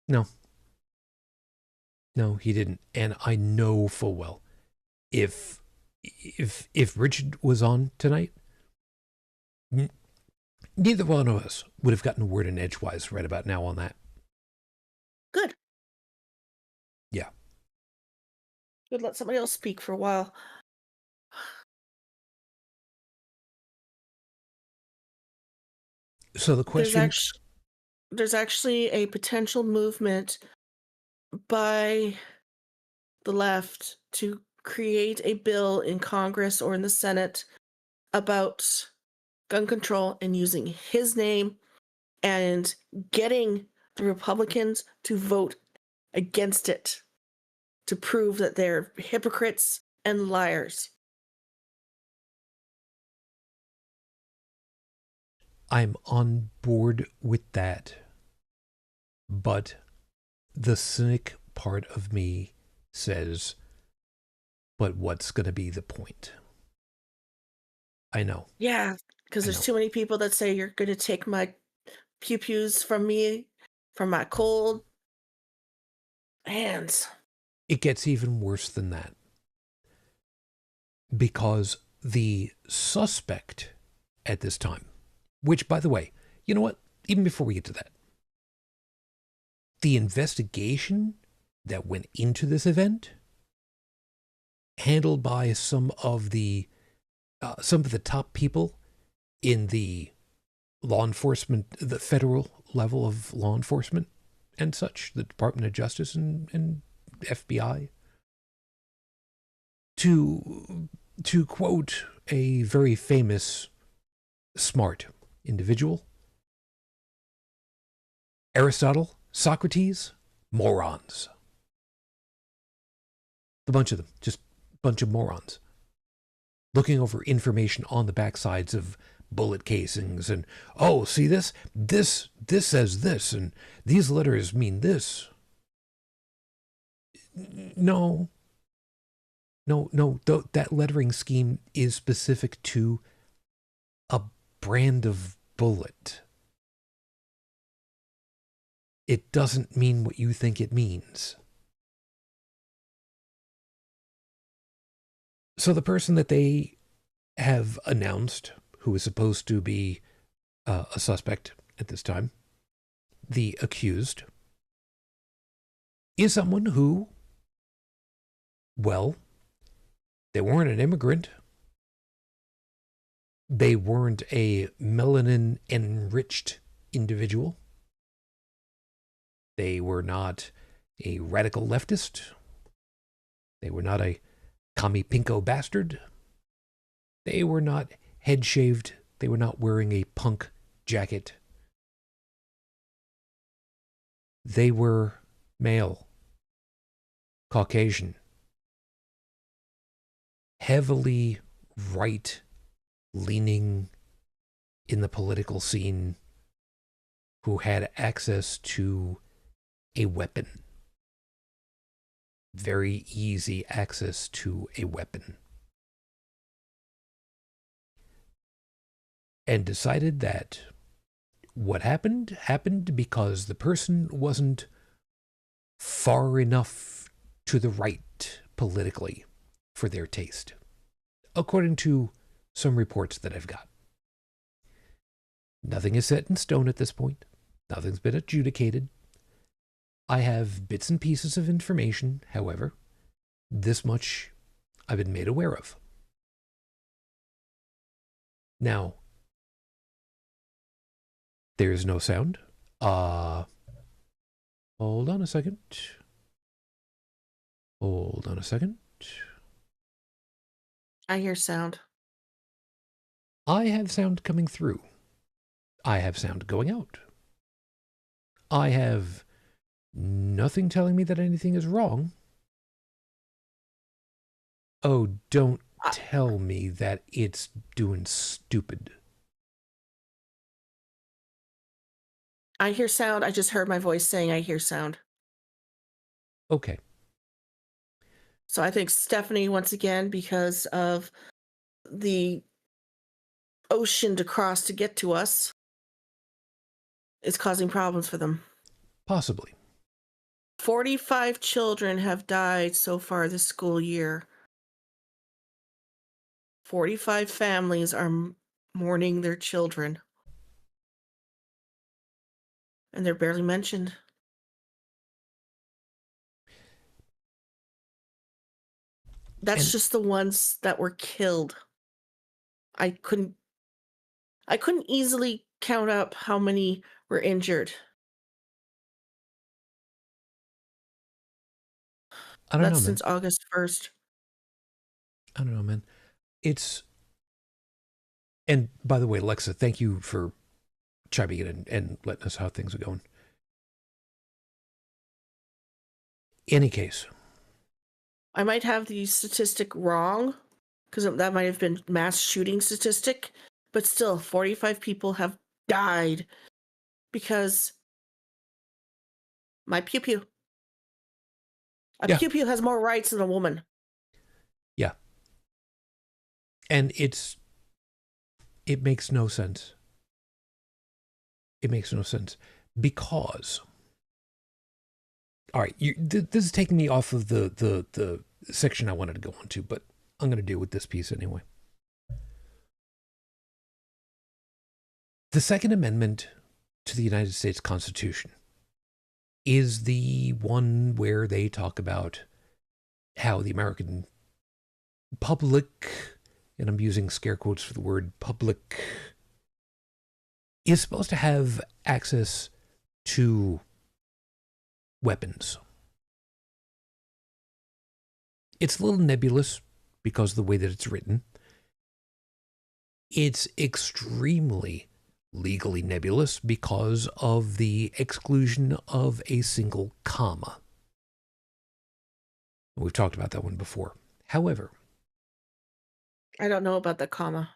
No. No, he didn't. And I know full well if Richard was on tonight, neither one of us would have gotten a word in edgewise right about now on that. Good. Yeah. Good. Let somebody else speak for a while. So the question... There's actually a potential movement by the left to create a bill in Congress or in the Senate about gun control and using his name and getting the Republicans to vote against it to prove that they're hypocrites and liars. I'm on board with that. But the cynic part of me says, but what's going to be the point? I know. Yeah, because there's too many people that say you're going to take my pew-pews from me, from my cold hands. It gets even worse than that. Because the suspect at this time, which, by the way, you know what? Even before we get to that, the investigation that went into this event, handled by some of the top people in the law enforcement, the federal level of law enforcement and such, the Department of Justice and FBI, to quote a very famous, smart individual, Aristotle, Socrates, morons. A bunch of them, just a bunch of morons. Looking over information on the backsides of bullet casings and, oh, see this? This says this, and these letters mean this. No, that lettering scheme is specific to a brand of bullet. It doesn't mean what you think it means. So the person that they have announced, who is supposed to be a suspect at this time, the accused, is someone who, well, they weren't an immigrant. They weren't a melanin-enriched individual. They were not a radical leftist. They were not a commie pinko bastard. They were not head-shaved. They were not wearing a punk jacket. They were male, Caucasian, heavily right-leaning in the political scene, who had access to a weapon. Very easy access to a weapon. And decided that what happened because the person wasn't far enough to the right politically for their taste, according to some reports that I've got. Nothing is set in stone at this point. Nothing's been adjudicated. I have bits and pieces of information, however. This much I've been made aware of. Now, there's no sound. Hold on a second. Hold on a second. I hear sound. I have sound coming through. I have sound going out. I have nothing telling me that anything is wrong. Oh, don't I, tell me that it's doing stupid. I hear sound. I just heard my voice saying I hear sound. Okay. So I think Stephanie, once again, because of the ocean to cross to get to us, is causing problems for them. Possibly. 45 children have died so far this school year. 45 families are mourning their children. And they're barely mentioned. That's And just the ones that were killed. I couldn't easily count up how many were injured. I don't know, That's man. since August 1st. I don't know, man. It's, and by the way, Alexa, thank you for chiming in and letting us know how things are going. Any case, I might have the statistic wrong because that might have been mass shooting statistic, but still 45 people have died because my pew pew. A yeah, pew pew has more rights than a woman. yeah. And it makes no sense. It makes no sense because, all right, this is taking me off of the section I wanted to go on to, but I'm going to deal with this piece anyway. The Second Amendment to the United States Constitution is the one where they talk about how the American public, and I'm using scare quotes for the word public, is supposed to have access to weapons. It's a little nebulous because of the way that it's written. It's extremely legally nebulous because of the exclusion of a single comma. We've talked about that one before. However, I don't know about the comma.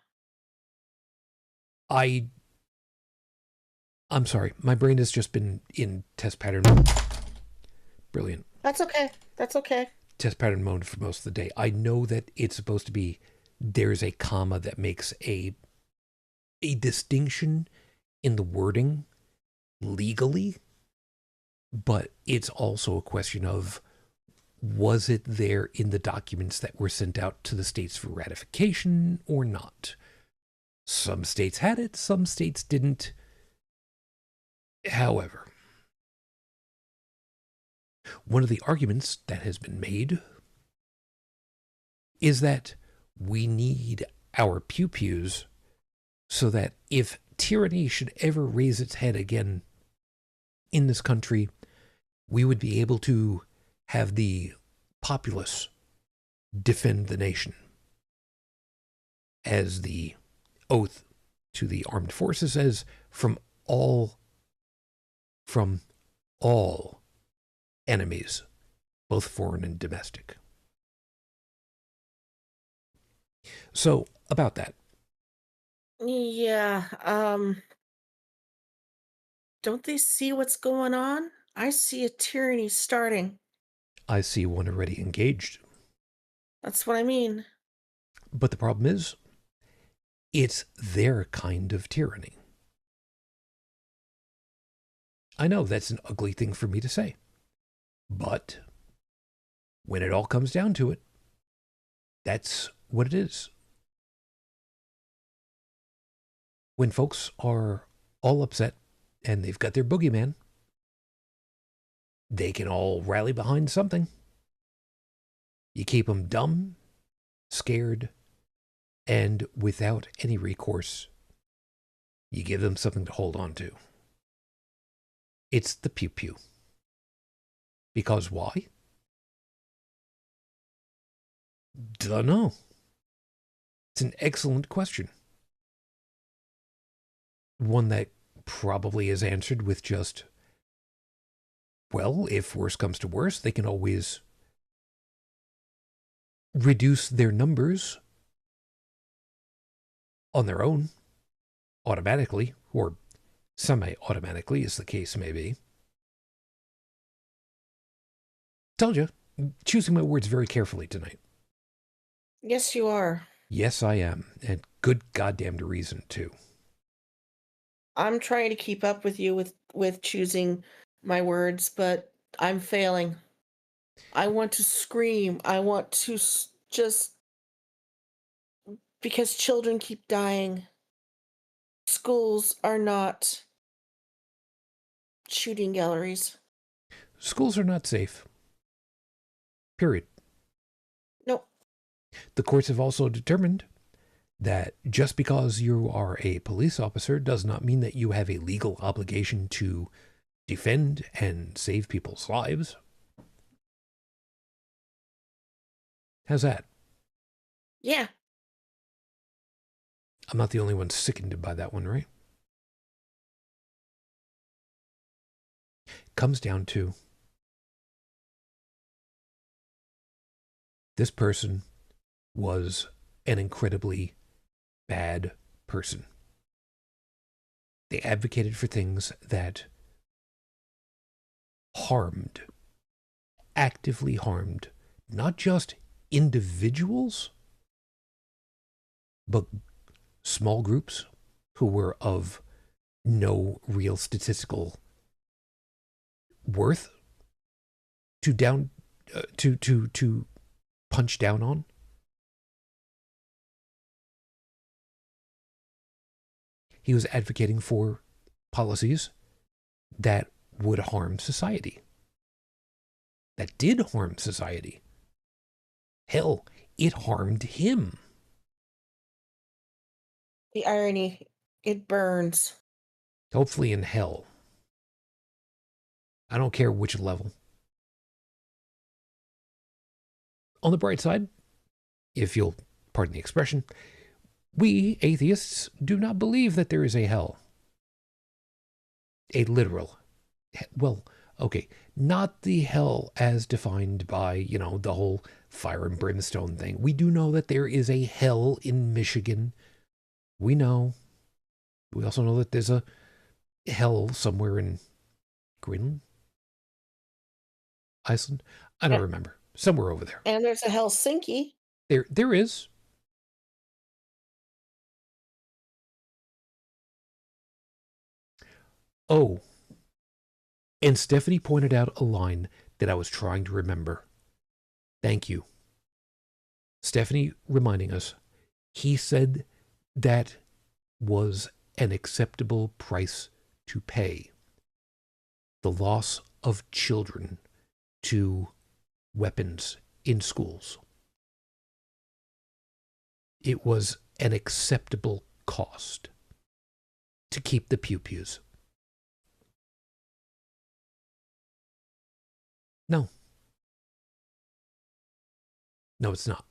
I'm sorry, my brain has just been in test pattern. Brilliant. That's okay. That's okay. Test pattern mode for most of the day. I know that it's supposed to be there's a comma that makes a distinction in the wording legally, but it's also a question of, was it there in the documents that were sent out to the states for ratification or not? Some states had it, some states didn't. However, one of the arguments that has been made is that we need our pew-pews so that if tyranny should ever raise its head again in this country, we would be able to have the populace defend the nation. As the oath to the armed forces says, from all enemies, both foreign and domestic. So, about that. Yeah, don't they see what's going on? I see a tyranny starting. I see one already engaged. That's what I mean. But the problem is, it's their kind of tyranny. I know that's an ugly thing for me to say. But when it all comes down to it, that's what it is. When folks are all upset and they've got their boogeyman, they can all rally behind something. You keep them dumb, scared, and without any recourse. You give them something to hold on to. It's the pew-pew. Because why? Dunno. It's an excellent question. One that probably is answered with just, well, if worse comes to worse, they can always reduce their numbers on their own, automatically, or semi-automatically, as the case may be. Told you, choosing my words very carefully tonight. Yes, you are. Yes, I am, and good goddamn reason, too. I'm trying to keep up with you with choosing my words, but I'm failing. I want to scream. I want to just because children keep dying. Schools are not shooting galleries. Schools are not safe. Period. Nope. The courts have also determined that just because you are a police officer does not mean that you have a legal obligation to defend and save people's lives. How's that? Yeah. I'm not the only one sickened by that one, right? Comes down to this person was an incredibly bad person. They advocated for things that harmed, actively harmed, not just individuals, but small groups who were of no real statistical worth to punch down on. He was advocating for policies that would harm society, that did harm society. Hell, it harmed him. The irony, it burns. Hopefully in hell. I don't care which level. On the bright side, if you'll pardon the expression, we atheists do not believe that there is a hell. A literal, well, okay, not the hell as defined by, the whole fire and brimstone thing. We do know that there is a hell in Michigan. We know. We also know that there's a hell somewhere in Greenland, Iceland. I don't remember. Somewhere over there. And there's a Helsinki. There is. Oh, and Stephanie pointed out a line that I was trying to remember. Thank you. Stephanie reminding us, he said that was an acceptable price to pay. The loss of children to weapons in schools. It was an acceptable cost to keep the pew-pews. No. No, it's not.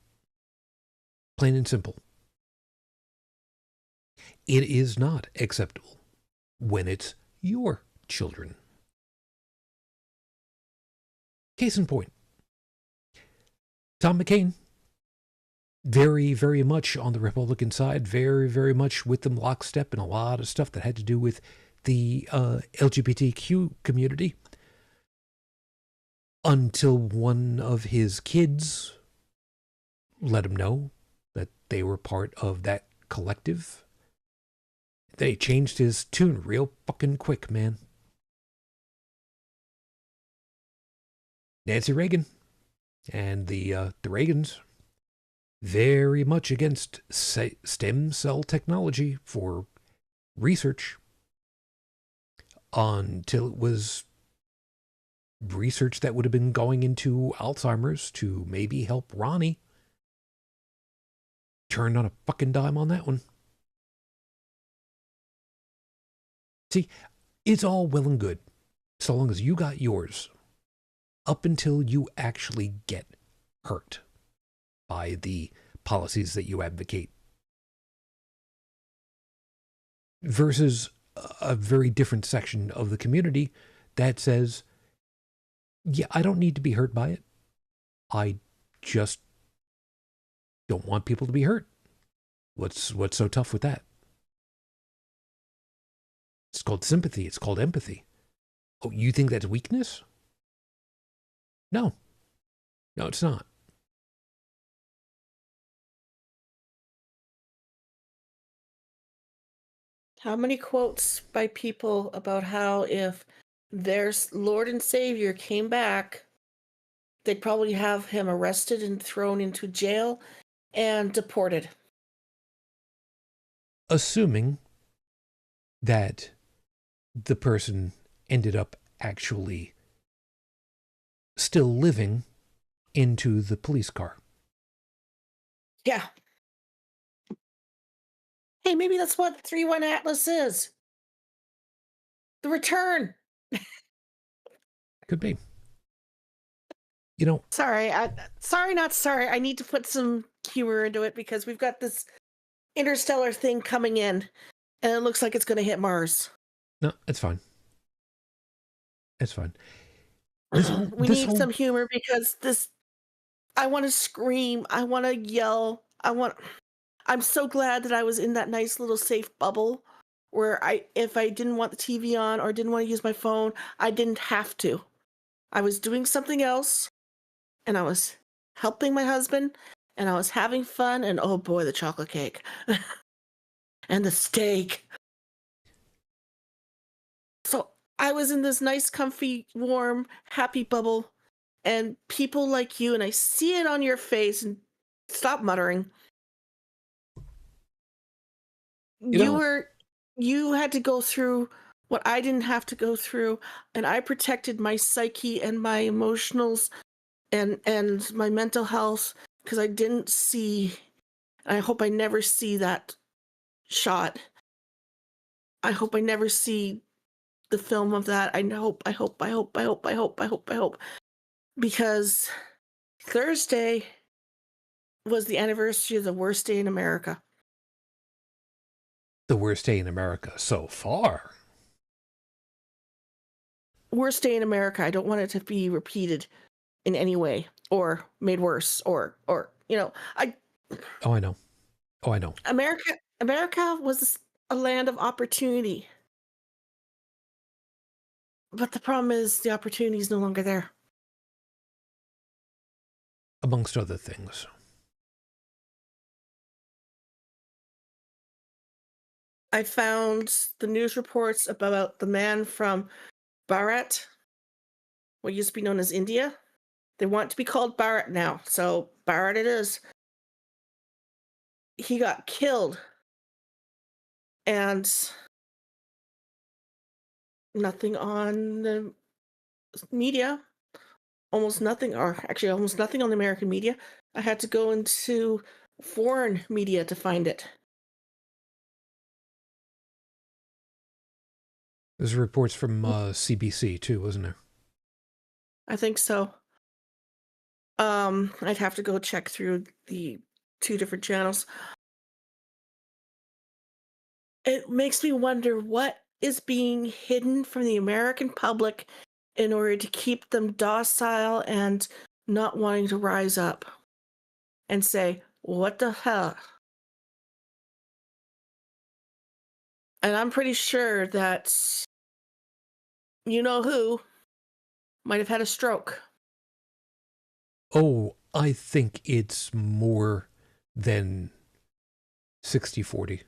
Plain and simple. It is not acceptable when it's your children. Case in point. Tom McCain, very, very much on the Republican side, very, very much with them lockstep in a lot of stuff that had to do with the LGBTQ community. Until one of his kids let him know that they were part of that collective. They changed his tune real fucking quick, man. Nancy Reagan and the Reagans, very much against stem cell technology for research until it was research that would have been going into Alzheimer's to maybe help Ronnie. Turned on a fucking dime on that one. See, it's all well and good so long as you got yours up until you actually get hurt by the policies that you advocate. Versus a very different section of the community that says, yeah, I don't need to be hurt by it. I just don't want people to be hurt. What's so tough with that? It's called sympathy. It's called empathy. Oh, you think that's weakness? No. No, it's not. How many quotes by people about how if their Lord and Savior came back, they'd probably have him arrested and thrown into jail and deported. Assuming that the person ended up actually still living into the police car. Yeah. Hey, maybe that's what 3-1 Atlas is. The return. Could be. You know, Sorry, not sorry. I need to put some humor into it because we've got this interstellar thing coming in, and it looks like it's going to hit Mars. no, it's fine. It's fine. We need some humor because this. I want to scream. I want to yell. I'm so glad that I was in that nice little safe bubble where if I didn't want the TV on or didn't want to use my phone, I didn't have to. I was doing something else, and I was helping my husband, and I was having fun, and oh boy, the chocolate cake. And the steak. So I was in this nice, comfy, warm, happy bubble, and people like you, and I see it on your face, and stop muttering. You had to go through what I didn't have to go through, and I protected my psyche and my emotionals and my mental health because I didn't see. I hope I never see that shot. I hope I never see the film of that. I hope. Because Thursday was the anniversary of the worst day in America. The worst day in America so far. Worst day in America. I don't want it to be repeated in any way or made worse or I Oh, I know. America was a land of opportunity. But the problem is the opportunity is no longer there. Amongst other things. I found the news reports about the man from Bharat, what used to be known as India. They want to be called Bharat now, so Bharat it is. He got killed, and nothing on the media, almost nothing on the American media. I had to go into foreign media to find it. There's reports from CBC too, wasn't there? I think so. I'd have to go check through the 2 different channels. It makes me wonder what is being hidden from the American public in order to keep them docile and not wanting to rise up and say, what the hell? And I'm pretty sure that you know who might have had a stroke. Oh, I think it's more than 60-40.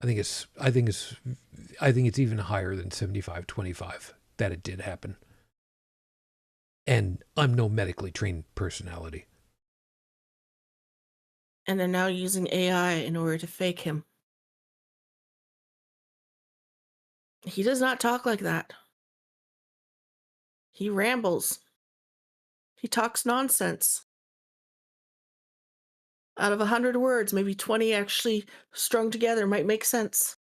I think it's even higher than 75-25 that it did happen. And I'm no medically trained personality. And they're now using AI in order to fake him. He does not talk like that. He rambles. He talks nonsense. Out of 100 words, maybe 20 actually strung together might make sense.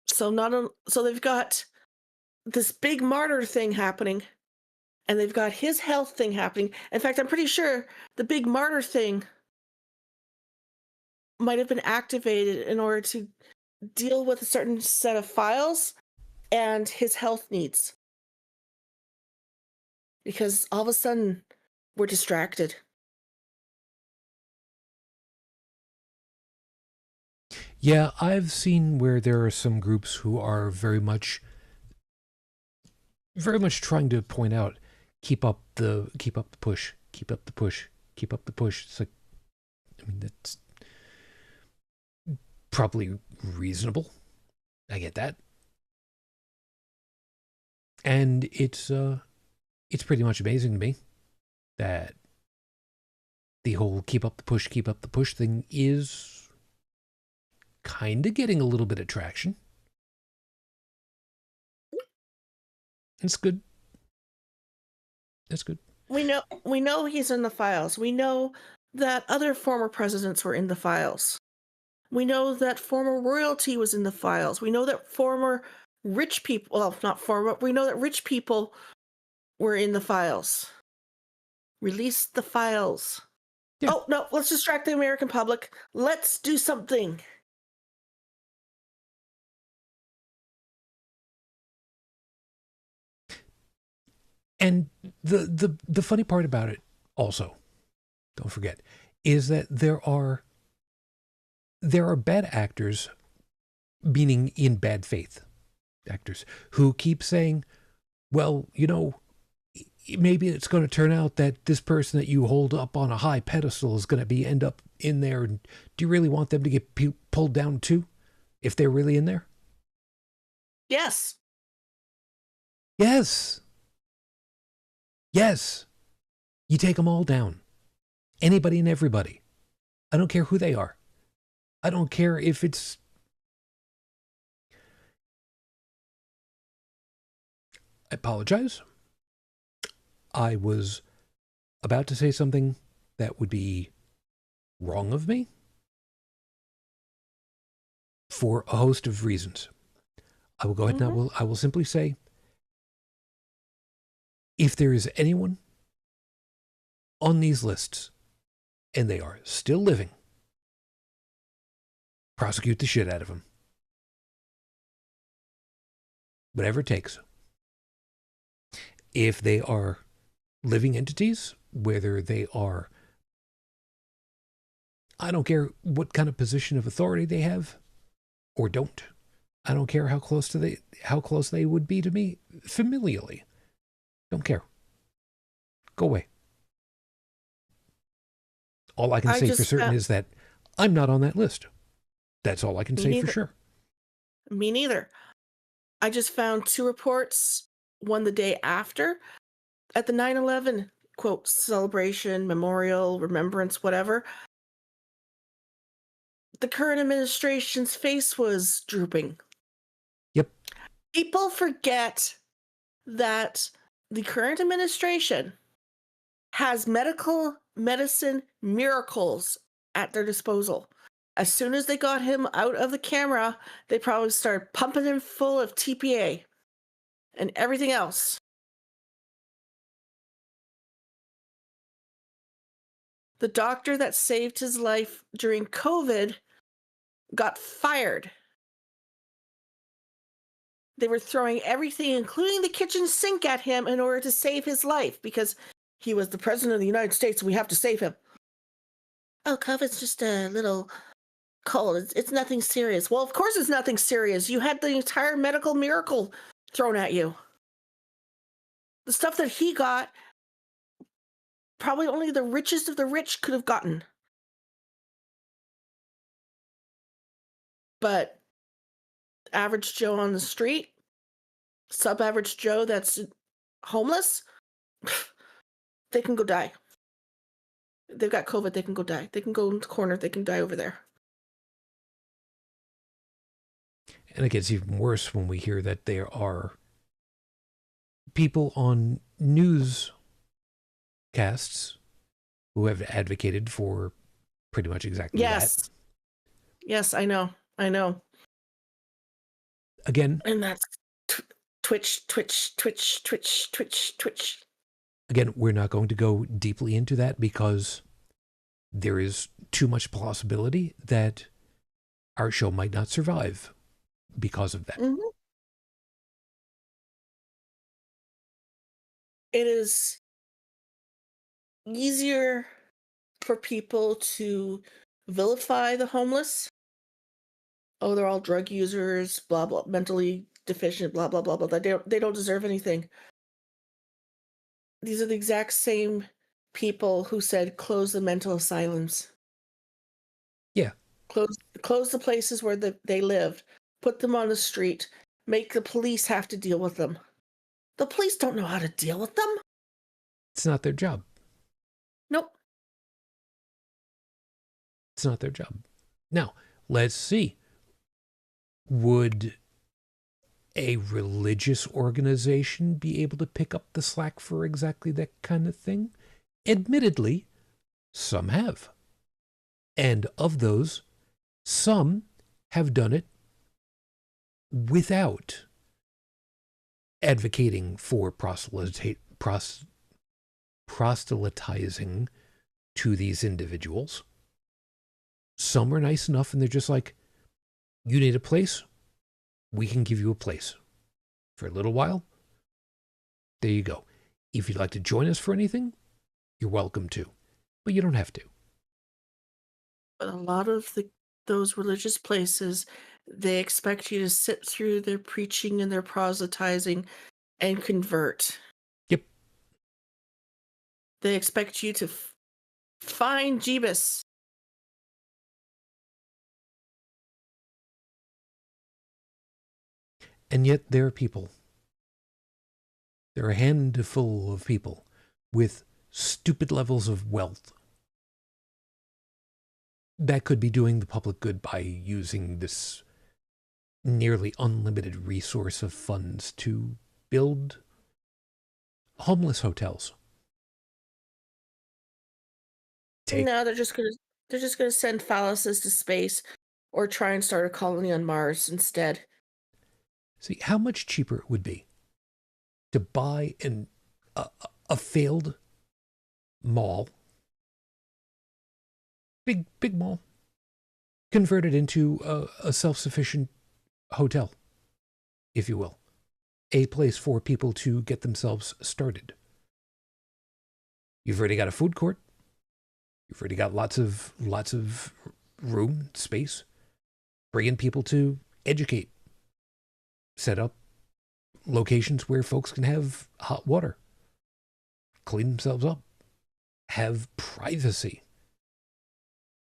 So they've got this big martyr thing happening, and they've got his health thing happening. In fact, I'm pretty sure the big martyr thing might have been activated in order to deal with a certain set of files and his health needs. Because all of a sudden, we're distracted. Yeah, I've seen where there are some groups who are very much trying to point out, keep up the push, keep up the push, keep up the push. It's like, I mean, that's probably reasonable. I get that. And it's pretty much amazing to me that the whole keep up the push thing is kind of getting a little bit of traction. It's good. It's good. We know he's in the files. We know that other former presidents were in the files. We know that former royalty was in the files. We know that former rich people, well, not former, we know that rich people were in the files. Release the files. Yeah. Oh, no, let's distract the American public. Let's do something. And the funny part about it also, don't forget, is that there are bad actors, meaning in bad faith actors, who keep saying, well, you know, maybe it's going to turn out that this person that you hold up on a high pedestal is going to end up in there. And do you really want them to get pulled down too, if they're really in there? Yes. Yes. Yes. You take them all down. Anybody and everybody. I don't care who they are. I don't care if it's... I apologize. I was about to say something that would be wrong of me for a host of reasons. I will go ahead and I will simply say, if there is anyone on these lists and they are still living, prosecute the shit out of them. Whatever it takes. If they are living entities, whether they are, I don't care what kind of position of authority they have or don't. I don't care how close they would be to me familially. Don't care. Go away. All I can say for certain is that I'm not on that list. That's all I can say for sure. Me neither. I just found 2 reports, one the day after, at the 9/11, quote, celebration, memorial, remembrance, whatever. The current administration's face was drooping. Yep. People forget that the current administration has medicine miracles at their disposal. As soon as they got him out of the camera, they probably started pumping him full of TPA and everything else. The doctor that saved his life during COVID got fired. They were throwing everything, including the kitchen sink, at him in order to save his life because he was the president of the United States. We have to save him. Oh, COVID's just a little cold. It's nothing serious. Well, of course it's nothing serious. You had the entire medical miracle thrown at you. The stuff that he got, probably only the richest of the rich could have gotten. But average Joe on the street, sub-average Joe that's homeless, they can go die. They've got COVID, they can go die. They can go in the corner, they can die over there. And it gets even worse when we hear that there are people on newscasts who have advocated for pretty much exactly that. Yes, I know. Again. And that's Twitch. Again, we're not going to go deeply into that because there is too much possibility that our show might not survive because of that. Mhm. It is easier for people to vilify the homeless. Oh, they're all drug users, blah blah, mentally deficient, blah blah blah blah. They don't deserve anything. These are the exact same people who said close the mental asylums, Yeah, close the places where they lived, put them on the street, make the police have to deal with them. The police don't know how to deal with them. it's not their job. Nope. It's not their job. Now, let's see. Would a religious organization be able to pick up the slack for exactly that kind of thing? Admittedly, some have. And of those, some have done it without advocating for proselytizing to these individuals. Some are nice enough and they're just like, you need a place? We can give you a place. For a little while, there you go. If you'd like to join us for anything, you're welcome to. But you don't have to. But a lot of those religious places, they expect you to sit through their preaching and their proselytizing and convert. Yep. They expect you to find Jeebus. And yet there are people. There are a handful of people with stupid levels of wealth that could be doing the public good by using this nearly unlimited resource of funds to build homeless hotels. No, they're just gonna send phalluses to space or try and start a colony on Mars instead. See how much cheaper it would be to buy a failed mall, big mall, converted into a self-sufficient hotel, if you will, a place for people to get themselves started. You've already got a food court. You've already got lots of room, space. Bring in people to educate. Set up locations where folks can have hot water, clean themselves up, have privacy,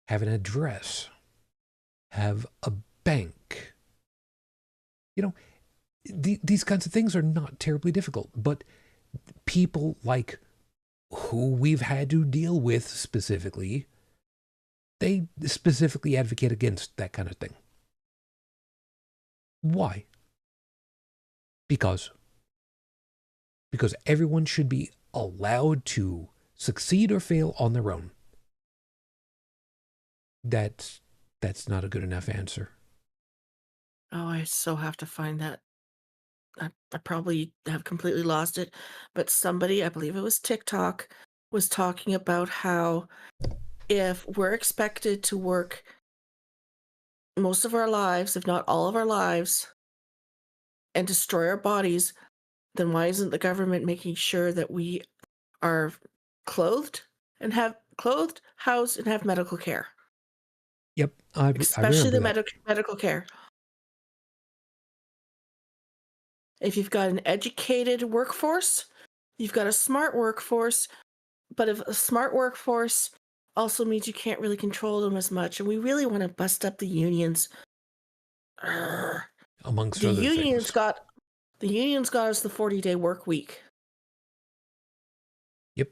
have an address, have a bank. You know, these kinds of things are not terribly difficult, but people like who we've had to deal with specifically, they specifically advocate against that kind of thing. Why? Because everyone should be allowed to succeed or fail on their own. That's not a good enough answer. Oh, I so have to find that. I probably have completely lost it, but somebody, I believe it was TikTok, was talking about how if we're expected to work most of our lives, if not all of our lives, and destroy our bodies, then why isn't the government making sure that we are clothed, housed, and have medical care? Yep, I Especially remember the that. medical care. If you've got an educated workforce, you've got a smart workforce, but if a smart workforce also means you can't really control them as much, and we really want to bust up the unions. Urgh. Amongst The other unions things. got the unions got us the 40-day work week. Yep.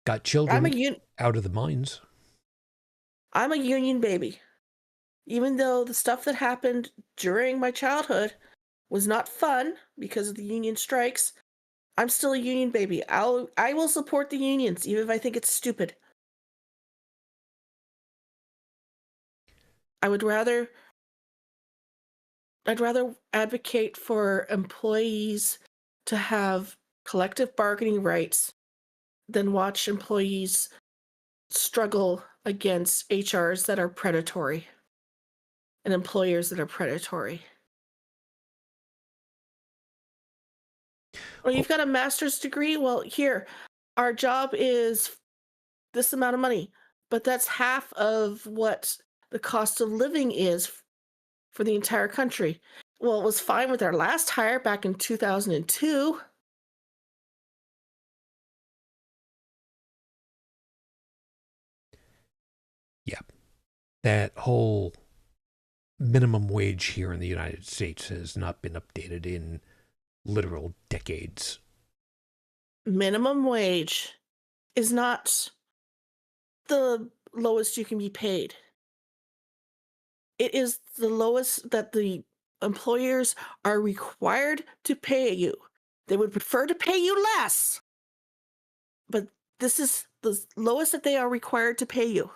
Got I'm children a out of the mines. I'm a union baby. Even though the stuff that happened during my childhood was not fun because of the union strikes, I'm still a union baby. I will support the unions even if I think it's stupid. I would rather I'd rather advocate for employees to have collective bargaining rights than watch employees struggle against HRs that are predatory and employers that are predatory. Well, you've got a master's degree. Well, here, our job is this amount of money, but that's half of what the cost of living is for the entire country. Well, it was fine with our last hire back in 2002. Yeah. That whole minimum wage here in the United States has not been updated in literal decades. Minimum wage is not the lowest you can be paid. It is the lowest that the employers are required to pay you. They would prefer to pay you less, but this is the lowest that they are required to pay you.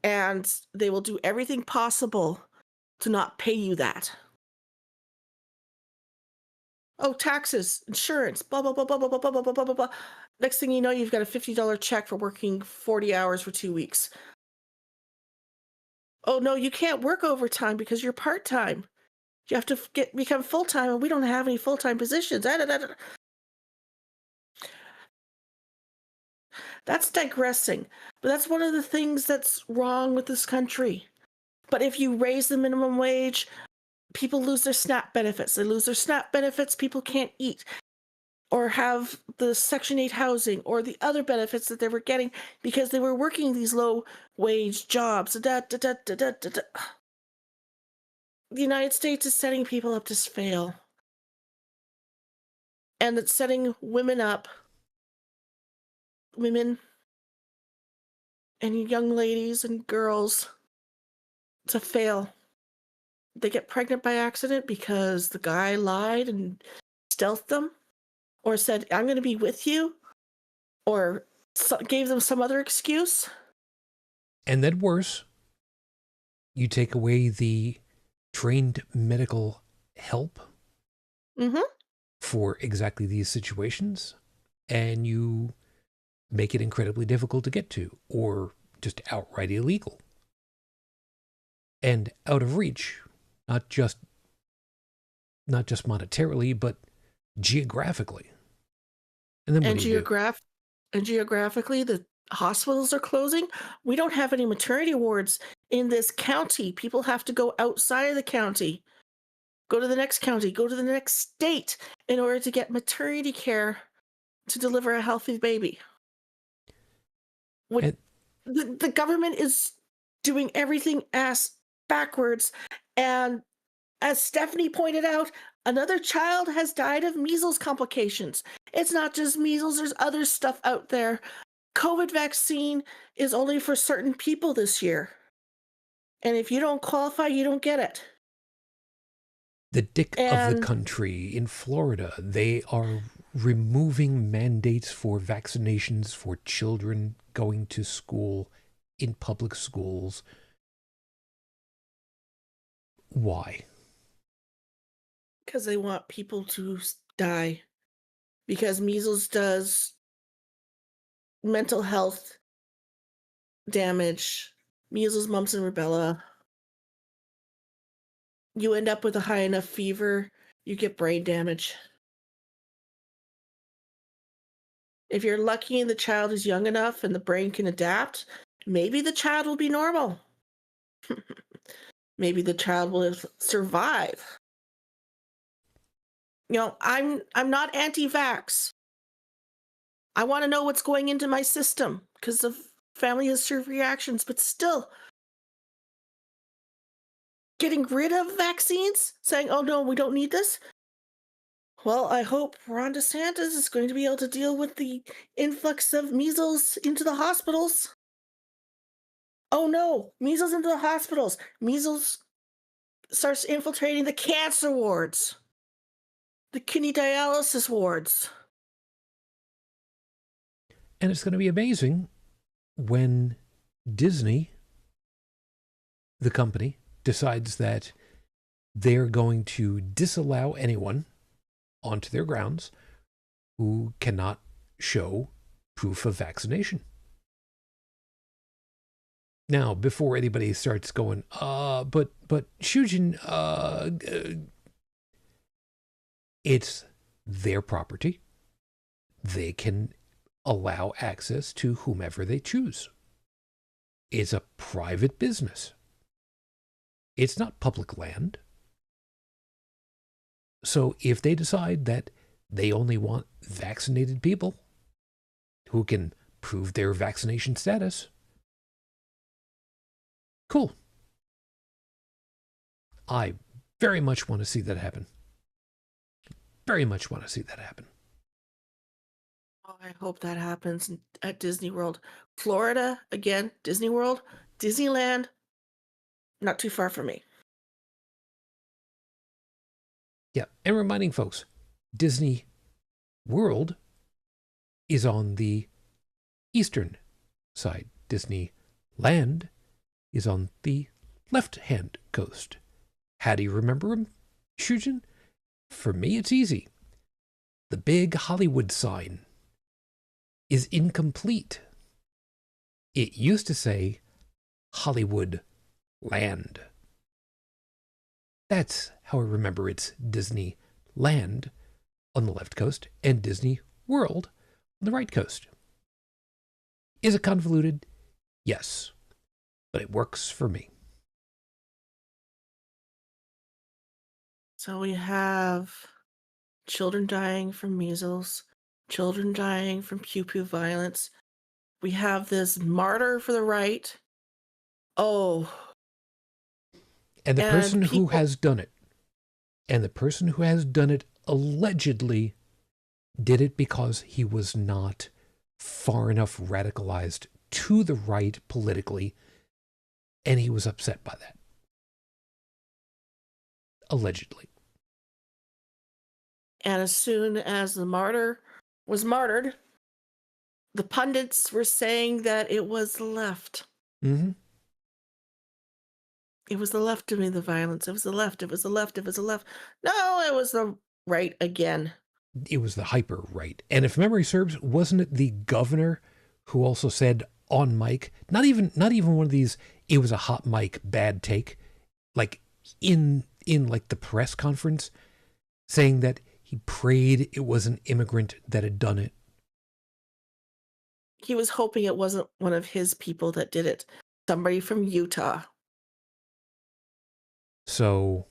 And they will do everything possible to not pay you that. Oh, taxes, insurance, blah, blah, blah, blah, blah, blah, blah, blah, blah, blah, blah. Next thing you know, you've got a $50 check for working 40 hours for 2 weeks. Oh, no, you can't work overtime because you're part-time. You have to become full-time, and we don't have any full-time positions. That's digressing. But that's one of the things that's wrong with this country. But if you raise the minimum wage, people lose their SNAP benefits. They lose their SNAP benefits, people can't eat or have the Section 8 housing or the other benefits that they were getting because they were working these low-wage jobs. The United States is setting people up to fail. And it's setting women and young ladies and girls to fail. They get pregnant by accident because the guy lied and stealthed them, or said, I'm going to be with you, or gave them some other excuse. And then worse, you take away the trained medical help for exactly these situations, and you make it incredibly difficult to get to, or just outright illegal. And out of reach, not just monetarily, but geographically. And then geographically, the hospitals are closing. We don't have any maternity wards in this county. People have to go outside of the county, go to the next county, go to the next state in order to get maternity care to deliver a healthy baby. The government is doing everything ass backwards. And as Stephanie pointed out, another child has died of measles complications. It's not just measles, there's other stuff out there. COVID vaccine is only for certain people this year. And if you don't qualify, you don't get it. The dick of the country in Florida, they are removing mandates for vaccinations for children going to school in public schools. Why? Because they want people to die. Because measles does mental health damage. Measles, mumps, and rubella. You end up with a high enough fever, you get brain damage. If you're lucky and the child is young enough and the brain can adapt, maybe the child will be normal. Maybe the child will survive. You know, I'm not anti-vax. I want to know what's going into my system because of family history of reactions, but still, getting rid of vaccines, saying, oh no, we don't need this. Well, I hope Ron DeSantis is going to be able to deal with the influx of measles into the hospitals. Oh no, measles into the hospitals. Measles starts infiltrating the cancer wards, the kidney dialysis wards. And it's going to be amazing when Disney, the company, decides that they're going to disallow anyone onto their grounds who cannot show proof of vaccination. Now, before anybody starts going, but Shujin, it's their property. They can allow access to whomever they choose. It's a private business. It's not public land. So if they decide that they only want vaccinated people who can prove their vaccination status, cool. I very much want to see that happen. Very much want to see that happen. Oh, I hope that happens at Disney World. Florida, again, Disney World, Disneyland, not too far from me. Yeah, and reminding folks, Disney World is on the eastern side. Disneyland is on the left-hand coast. How do you remember them, Shujin? For me, it's easy. The big Hollywood sign is incomplete. It used to say Hollywood Land. That's how I remember it's Disneyland on the left coast and Disney World on the right coast. Is it convoluted? Yes, but it works for me. So we have children dying from measles, children dying from pew-pew violence. We have this martyr for the right. Oh. And the person who has done it, allegedly did it because he was not far enough radicalized to the right politically, and he was upset by that. Allegedly. And as soon as the martyr was martyred, the pundits were saying that it was the left. Mm-hmm. It was the left doing the violence. It was the left. It was the left. It was the left. No, it was the right again. It was the hyper right. And if memory serves, wasn't it the governor who also said on mic, not even one of these, it was a hot mic bad take, like in like the press conference, saying that he prayed it was an immigrant that had done it. He was hoping it wasn't one of his people that did it. Somebody from Utah. So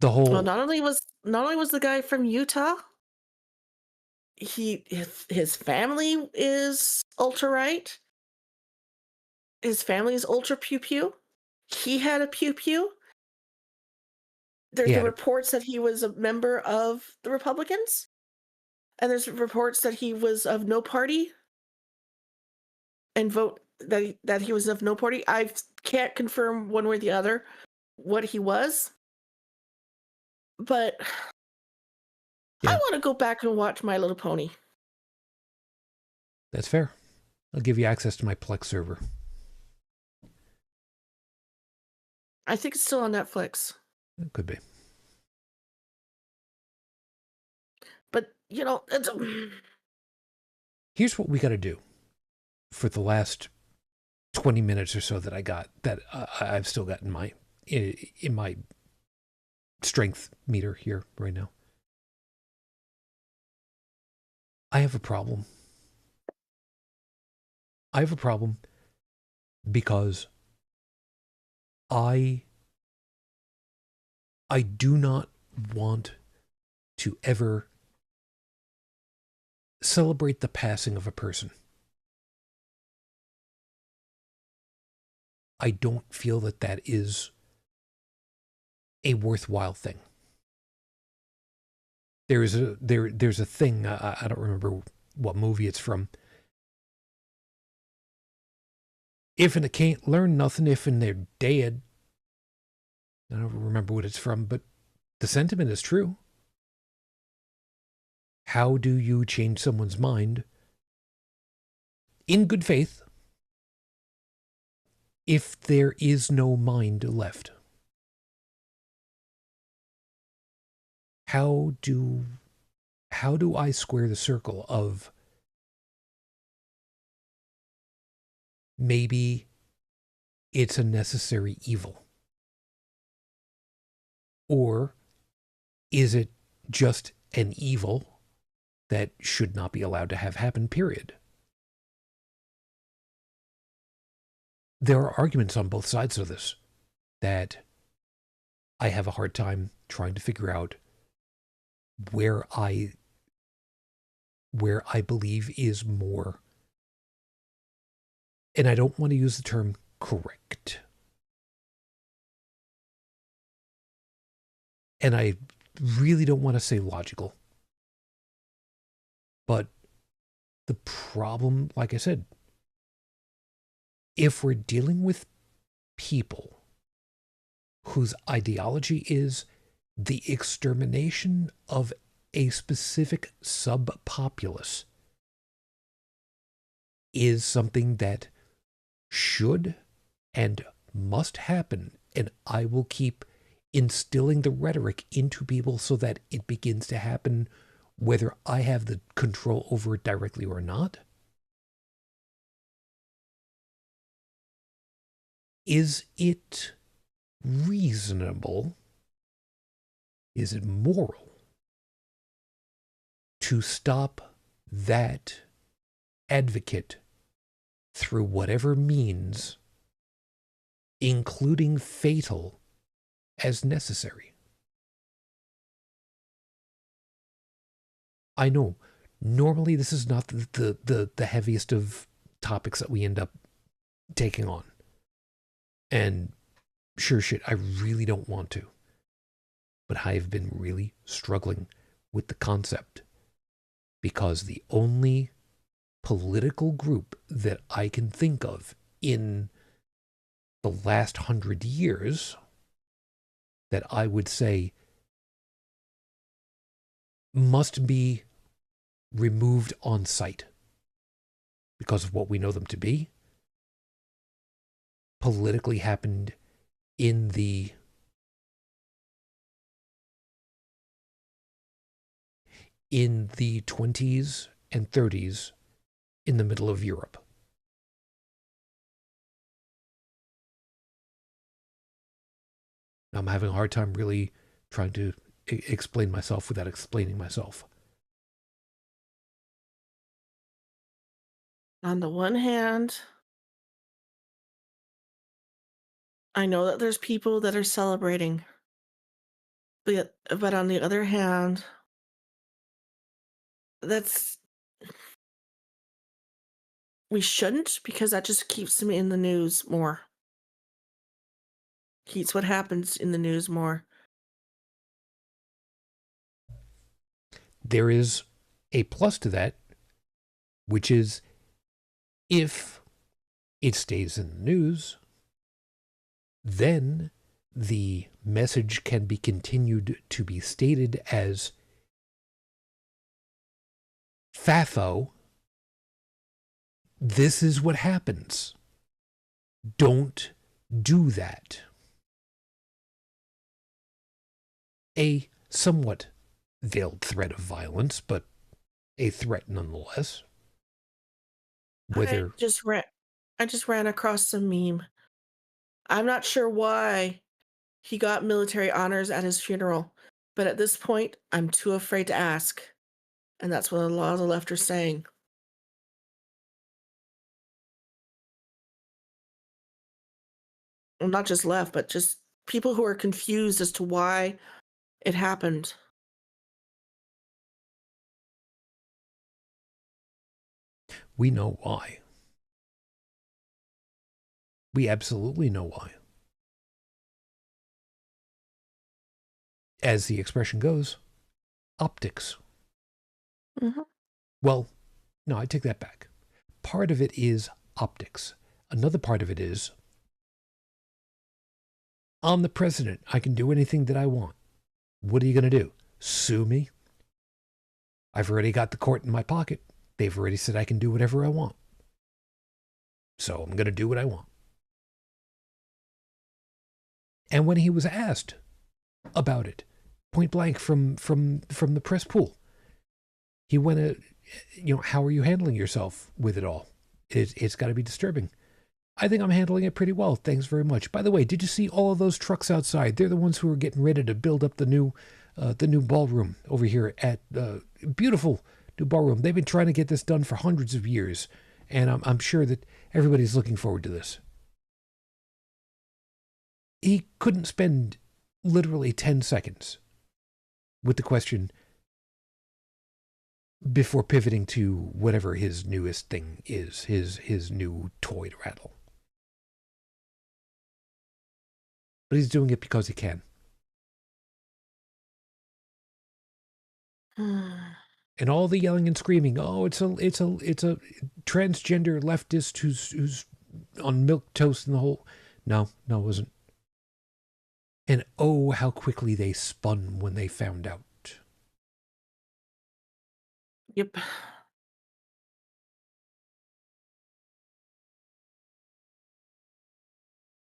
the whole... Well, not only was the guy from Utah, his family is ultra-right. His family is ultra pew-pew. He had a pew-pew. There's the reports that he was a member of the Republicans. And there's reports that he was of no party and vote that he was of no party. I can't confirm one way or the other what he was. But I want to go back and watch My Little Pony. That's fair. I'll give you access to my Plex server. I think it's still on Netflix. It could be. But, it's... Here's what we got to do for the last 20 minutes or so that I got, that I've still got in my strength meter here right now. I have a problem. I have a problem because I do not want to ever celebrate the passing of a person. I don't feel that is a worthwhile thing. There's a thing, I don't remember what movie it's from. If and it can't learn nothing if and they're dead. I don't remember what it's from, but the sentiment is true. How do you change someone's mind in good faith if there is no mind left? How do how do I square the circle of maybe it's a necessary evil? Or is it just an evil that should not be allowed to have happen, period? There are arguments on both sides of this that I have a hard time trying to figure out where I believe is more, and I don't want to use the term correct. And I really don't want to say logical. But the problem, like I said, if we're dealing with people whose ideology is the extermination of a specific subpopulace, is something that should and must happen, and I will keep instilling the rhetoric into people so that it begins to happen whether I have the control over it directly or not. Is it reasonable? Is it moral to stop that advocate through whatever means, including fatal, as necessary? I know, normally this is not the heaviest of topics that we end up taking on. And sure shit, I really don't want to. But I've been really struggling with the concept because the only political group that I can think of in the last 100 years that I would say must be removed on sight because of what we know them to be, politically happened in the in the 20s and 30s in the middle of Europe. I'm having a hard time really trying to explain myself without explaining myself. On the one hand, I know that there's people that are celebrating, but on the other hand, we shouldn't, because that just keeps them in the news more. Keeps what happens in the news more. There is a plus to that, which is if it stays in the news, then the message can be continued to be stated as FAFO. This is what happens. Don't do that. A somewhat veiled threat of violence, but a threat nonetheless. Whether I just ran across some meme. I'm not sure why he got military honors at his funeral, but at this point, I'm too afraid to ask. And that's what a lot of the left are saying. Well, not just left, but just people who are confused as to why it happened. we know why. We absolutely know why. As the expression goes, optics. Mm-hmm. Well, no, I take that back. Part of it is optics. Another part of it is, I'm the president. I can do anything that I want. What are you going to do? Sue me? I've already got the court in my pocket. They've already said I can do whatever I want. So I'm going to do what I want. And when he was asked about it, point blank from the press pool, He went, how are you handling yourself with it all? It's got to be disturbing. I think I'm handling it pretty well. Thanks very much. By the way, did you see all of those trucks outside? They're the ones who are getting ready to build up the new ballroom over here at beautiful new ballroom. They've been trying to get this done for hundreds of years, and I'm sure that everybody's looking forward to this. He couldn't spend literally 10 seconds with the question before pivoting to whatever his newest thing is, his new toy to rattle. But he's doing it because he can. And all the yelling and screaming, oh, it's a transgender leftist who's on milk toast and the whole. No, it wasn't. And oh, how quickly they spun when they found out. Yep.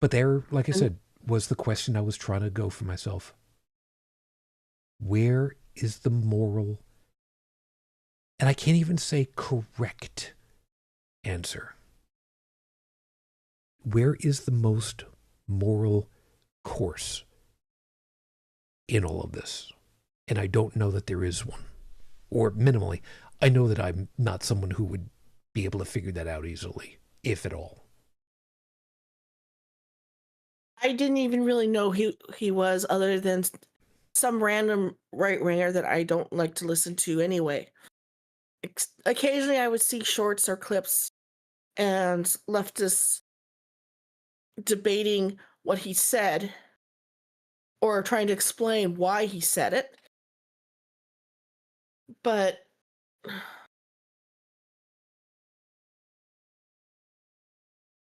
But there, like I said, was the question I was trying to go for myself. Where is the moral, and I can't even say correct, answer? Where is the most moral course in all of this? And I don't know that there is one. Or minimally, I know that I'm not someone who would be able to figure that out easily, if at all. I didn't even really know he was, other than some random right-winger that I don't like to listen to anyway. Occasionally I would see shorts or clips and leftists debating what he said or trying to explain why he said it. But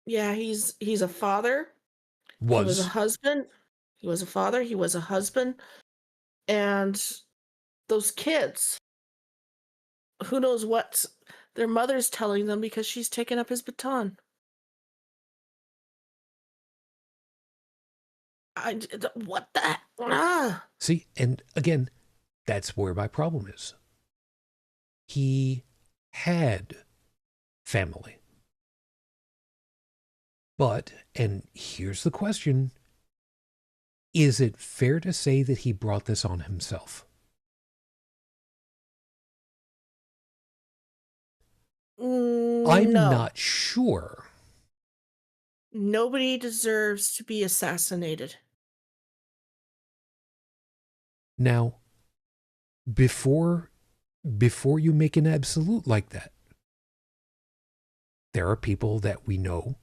yeah, he's a father. He was a husband. He was a father. He was a husband. And those kids, who knows what their mother's telling them because she's taken up his baton. What the? Ah. See, and again, that's where my problem is. He had family. But, and here's the question, is it fair to say that he brought this on himself? I'm not sure. Nobody deserves to be assassinated. Now, before you make an absolute like that, there are people that we know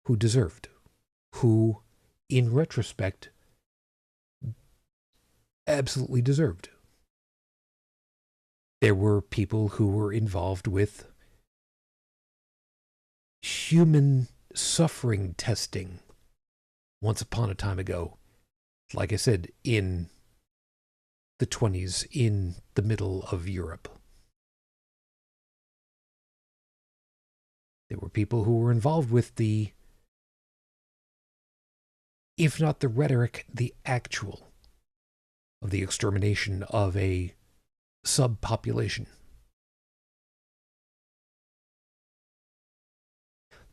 who deserved, who, in retrospect, absolutely deserved. There were people who were involved with human suffering testing once upon a time ago. Like I said, in the 20s, in the middle of Europe. There were people who were involved with the, if not the rhetoric, the actual of the extermination of a subpopulation.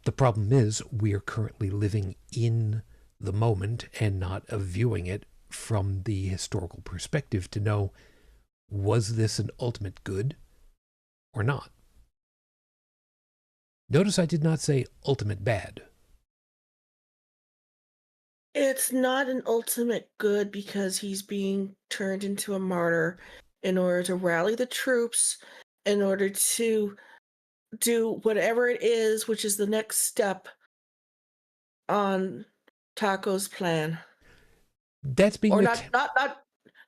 The problem is we are currently living in the moment and not viewing it from the historical perspective to know, was this an ultimate good or not? Notice I did not say ultimate bad. It's not an ultimate good because he's being turned into a martyr in order to rally the troops, in order to do whatever it is, which is the next step on Taco's plan. That's being or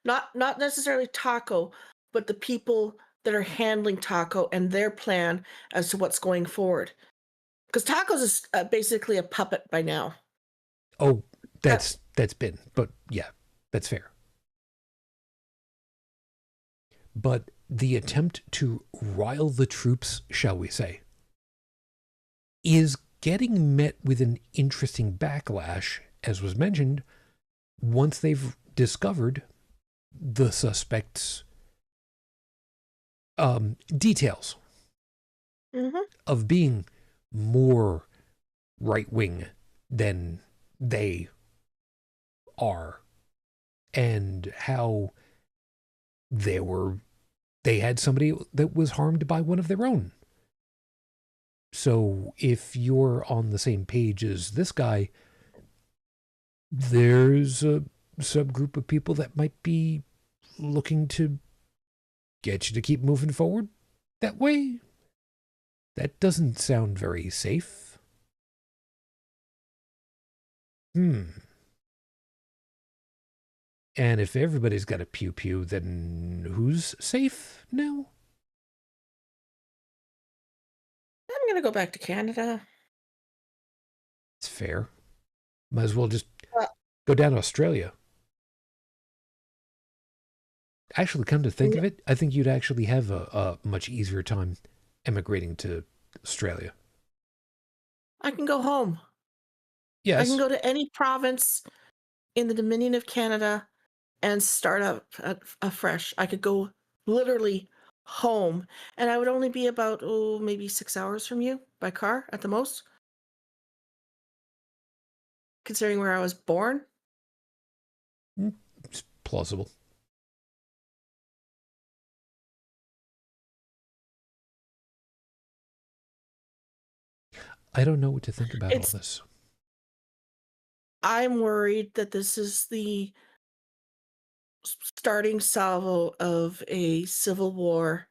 not necessarily Taco, but the people that are handling Taco and their plan as to what's going forward. Because Taco's is basically a puppet by now. Oh, that's been, but yeah, that's fair. But the attempt to rile the troops, shall we say, is getting met with an interesting backlash, as was mentioned, once they've discovered the suspect's details of being more right-wing than they are, and how they had somebody that was harmed by one of their own. So if you're on the same page as this guy, there's a subgroup of people that might be looking to get you to keep moving forward that way. That doesn't sound very safe. And if everybody's got a pew-pew, then who's safe now? I'm going to go back to Canada. It's fair. Might as well just go down to Australia. Actually, come to think of it, I think you'd actually have a much easier time emigrating to Australia. I can go home. Yes. I can go to any province in the Dominion of Canada and start up afresh. I could go literally home, and I would only be about, maybe 6 hours from you by car at the most, considering where I was born. It's plausible. I don't know what to think about all this. I'm worried that this is the starting salvo of a civil war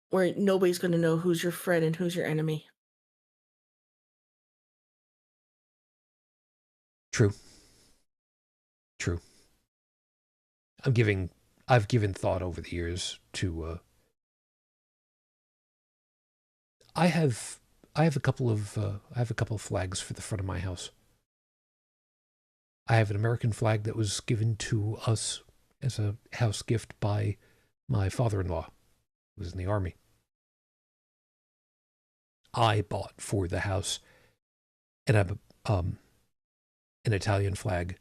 where nobody's going to know who's your friend and who's your enemy. True. I've given thought over the years to I have a couple of flags for the front of my house. I have an American flag that was given to us as a house gift by my father-in-law, who was in the Army. I bought for the house an Italian flag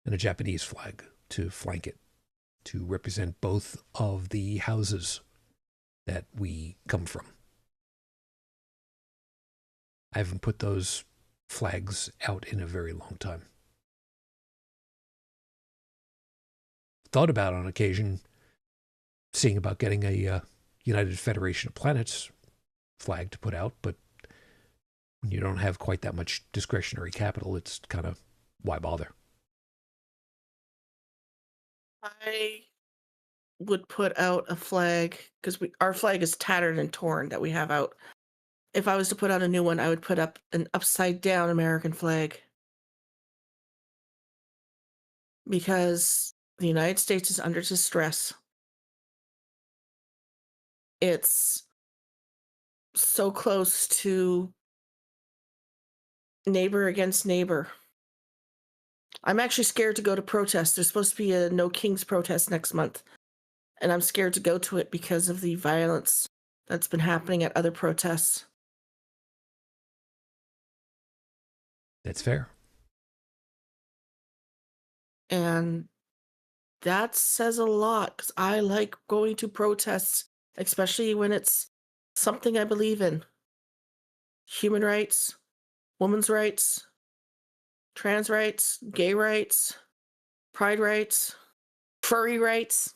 and a Japanese flag to flank it, to represent both of the houses that we come from. I haven't put those flags out in a very long time. Thought about on occasion seeing about getting a United Federation of Planets flag to put out, but when you don't have quite that much discretionary capital, it's kind of, why bother? I would put out a flag, because our flag is tattered and torn that we have out. If I was to put out a new one, I would put up an upside down American flag, because the United States is under distress. It's so close to neighbor against neighbor. I'm actually scared to go to protests. There's supposed to be a No Kings protest next month, and I'm scared to go to it because of the violence that's been happening at other protests. That's fair. And that says a lot, because I like going to protests, especially when it's something I believe in. Human rights, women's rights, trans rights, gay rights, pride rights, furry rights.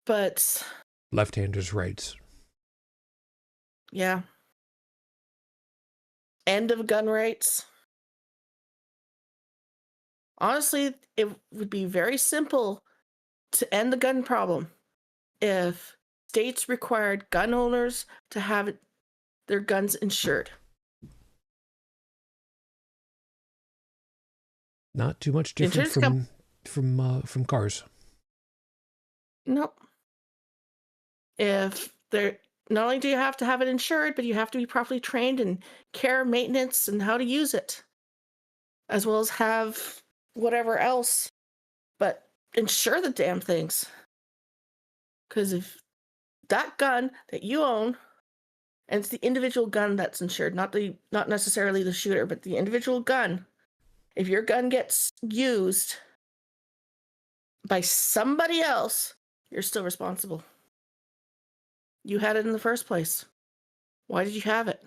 But left-handers' rights. Yeah. End of gun rights. Honestly, it would be very simple to end the gun problem if states required gun owners to have their guns insured. Not too much different from cars. Nope. If they're not only do you have to have it insured, but you have to be properly trained in care, maintenance, and how to use it, as well as have whatever else. But insure the damn things, because if that gun that you own, and it's the individual gun that's insured, not necessarily the shooter, but the individual gun. If your gun gets used by somebody else, you're still responsible. You had it in the first place. Why did you have it?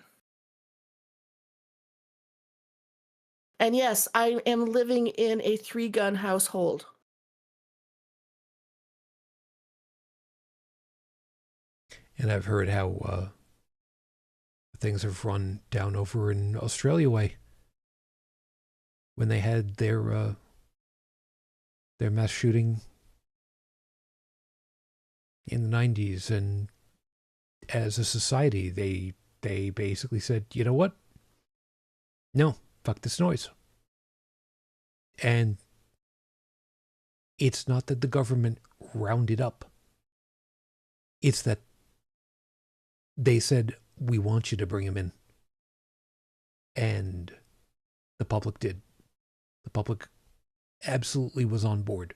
And yes, I am living in a 3-gun household. And I've heard how things have run down over in Australia way when they had their mass shooting in the 90s, and as a society they basically said, you know what, no, fuck this noise. And it's not that the government rounded up, it's that they said, we want you to bring him in. And the public did. The public absolutely was on board.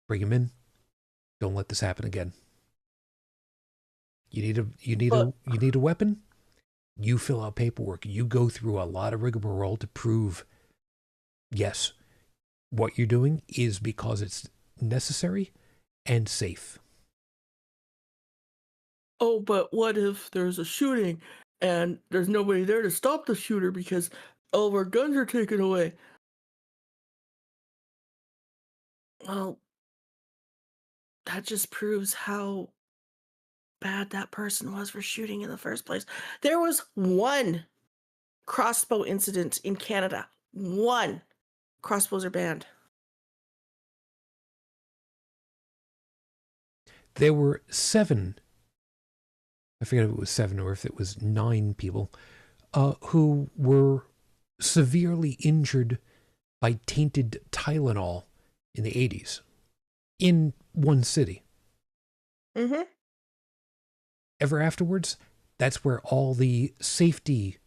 Bring him in. Don't let this happen again. You need a weapon? You fill out paperwork. You go through a lot of rigmarole to prove, yes, what you're doing is because it's necessary and safe. Oh, but what if there's a shooting and there's nobody there to stop the shooter because all of our guns are taken away? Well, that just proves how bad that person was for shooting in the first place. There was one crossbow incident in Canada. One. Crossbows are banned. There were 7, I forget if it was 7 or if it was 9 people, who were severely injured by tainted Tylenol in the 80s in one city. Mm-hmm. Ever afterwards, that's where all the safety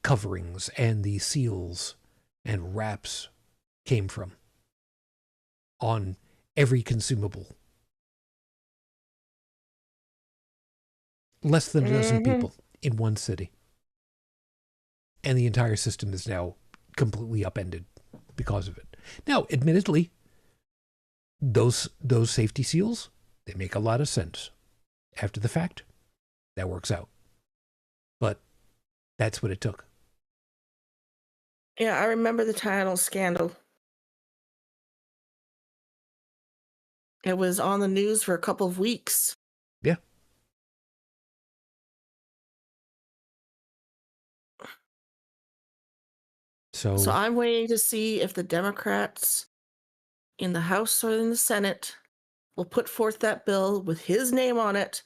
coverings and the seals and wraps came from on every consumable. Less than a dozen people in one city. And the entire system is now completely upended because of it. Now, admittedly, those safety seals, they make a lot of sense. After the fact, that works out. But that's what it took. Yeah, I remember the Tylenol scandal. It was on the news for a couple of weeks. Yeah. So So I'm waiting to see if the Democrats in the House or in the Senate will put forth that bill with his name on it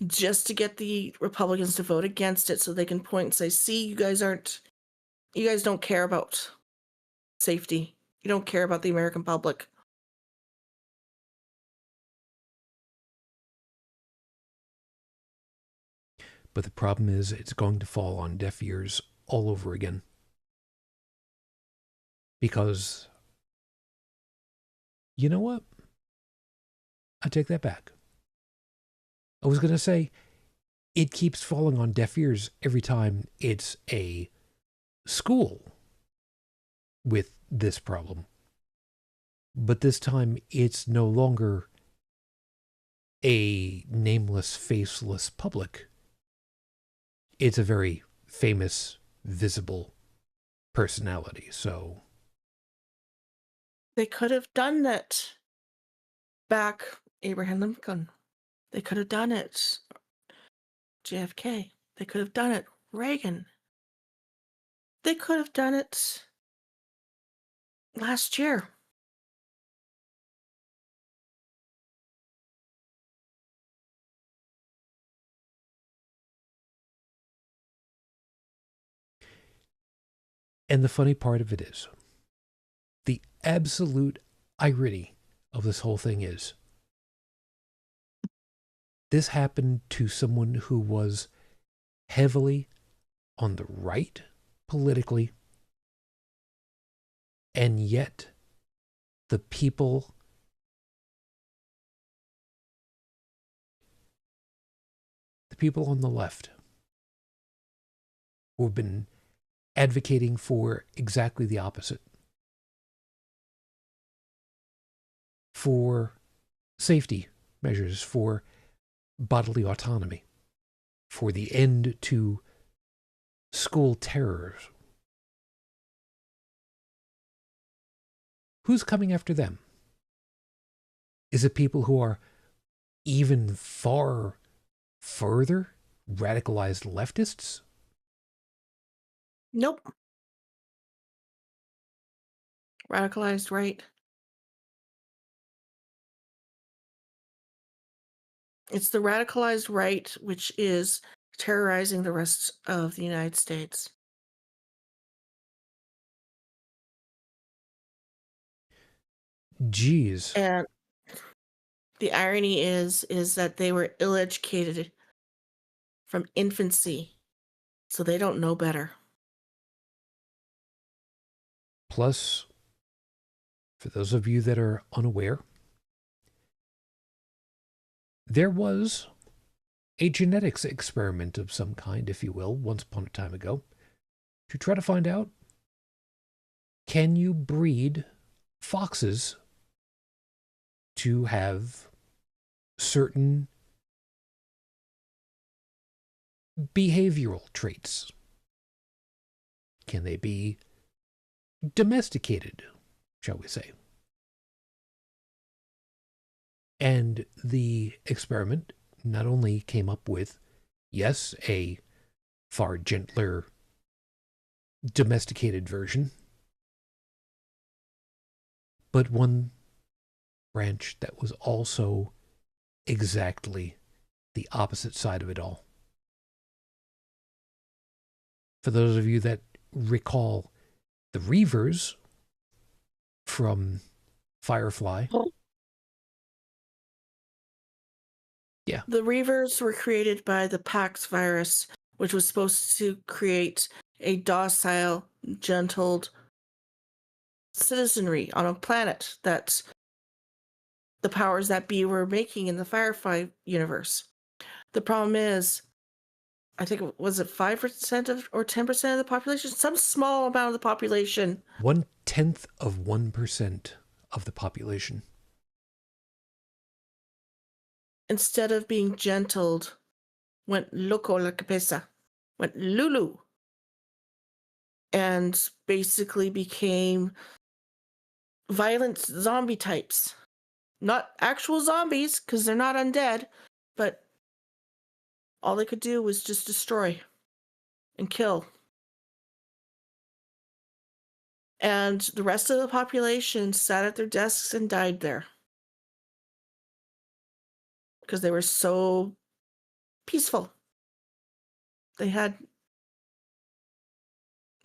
just to get the Republicans to vote against it so they can point and say, see, you guys don't care about safety. You don't care about the American public. but the problem is it's going to fall on deaf ears all over again. Because, you know what? I take that back. I was going to say, it keeps falling on deaf ears every time it's a school with this problem. But this time, it's no longer a nameless, faceless public. It's a very famous, visible personality. So They could have done that back Abraham Lincoln. They could have done it JFK. They could have done it Reagan. They could have done it last year. and the funny part of it is, the absolute irony of this whole thing is, this happened to someone who was heavily on the right politically, and yet the people on the left who have been advocating for exactly the opposite for safety measures, for bodily autonomy, for the end to school terrors. Who's coming after them? Is it people who are even far further radicalized leftists? Nope. Radicalized right. It's the radicalized right which is terrorizing the rest of the United States. Geez. And the irony is that they were ill-educated from infancy, so they don't know better. Plus, for those of you that are unaware, there was a genetics experiment of some kind, if you will, once upon a time ago, to try to find out, can you breed foxes to have certain behavioral traits? Can they be domesticated, shall we say? And the experiment not only came up with, yes, a far gentler domesticated version, but one branch that was also exactly the opposite side of it all. For those of you that recall the Reavers from Firefly. Yeah. The Reavers were created by the Pax virus, which was supposed to create a docile, gentled citizenry on a planet that the powers that be were making in the Firefly universe. The problem is, I think, was it 5% of or 10% of the population? Some small amount of the population. 1/10 of 1% of the population. Instead of being gentled, went loco la cabeza, went Lulu, and basically became violent zombie types. Not actual zombies, because they're not undead, but all they could do was just destroy and kill. And the rest of the population sat at their desks and died there. Because they were so peaceful. They had,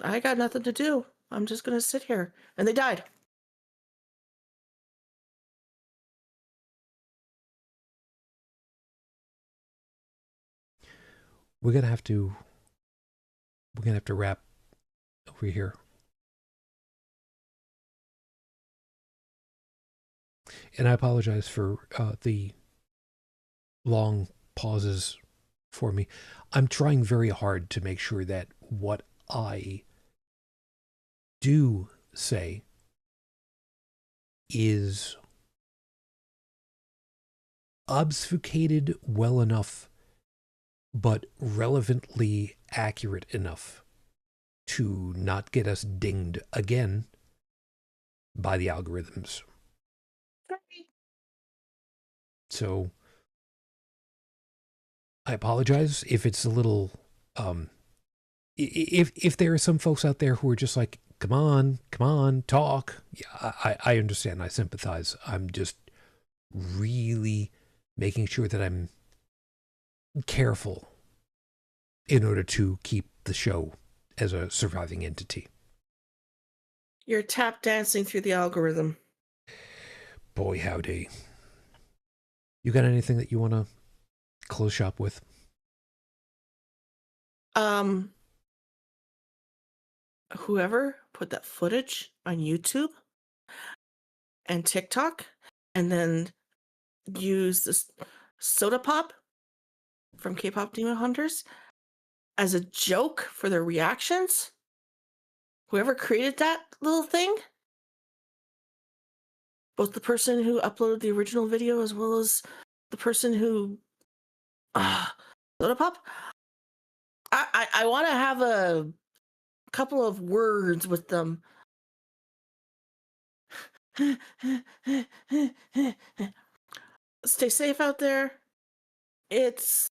I got nothing to do. I'm just going to sit here. And they died. We're gonna have to wrap over here. And I apologize for the long pauses for me. I'm trying very hard to make sure that what I do say is obfuscated well enough, but relevantly accurate enough to not get us dinged again by the algorithms. So I apologize if it's a little, if there are some folks out there who are just like, come on, talk. Yeah, I understand. I sympathize. I'm just really making sure that I'm careful in order to keep the show as a surviving entity. You're tap dancing through the algorithm. Boy, howdy. You got anything that you want to close shop with? Whoever put that footage on YouTube and TikTok and then use this soda pop from K-pop Demon Hunters as a joke for their reactions, whoever created that little thing, both the person who uploaded the original video as well as the person who Soda Pop. I want to have a couple of words with them. Stay safe out there. It's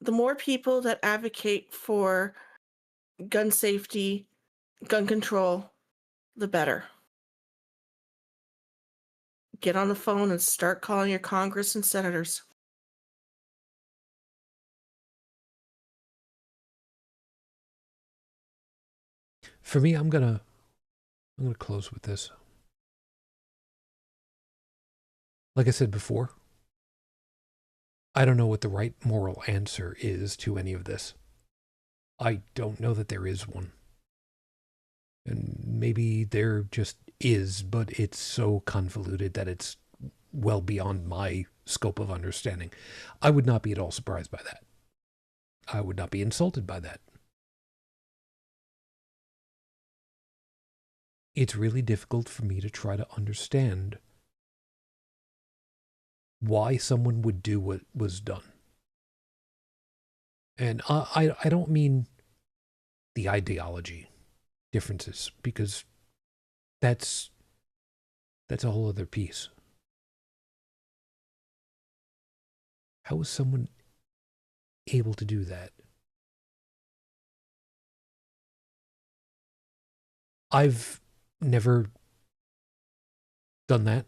the more people that advocate for gun safety, gun control, the better. Get on the phone and start calling your Congress and senators. For me, I'm gonna close with this. Like I said before, I don't know what the right moral answer is to any of this. I don't know that there is one. And maybe there just is, but it's so convoluted that it's well beyond my scope of understanding. I would not be at all surprised by that. I would not be insulted by that. It's really difficult for me to try to understand why someone would do what was done. And I don't mean the ideology differences, because that's a whole other piece. How is someone able to do that? I've never done that.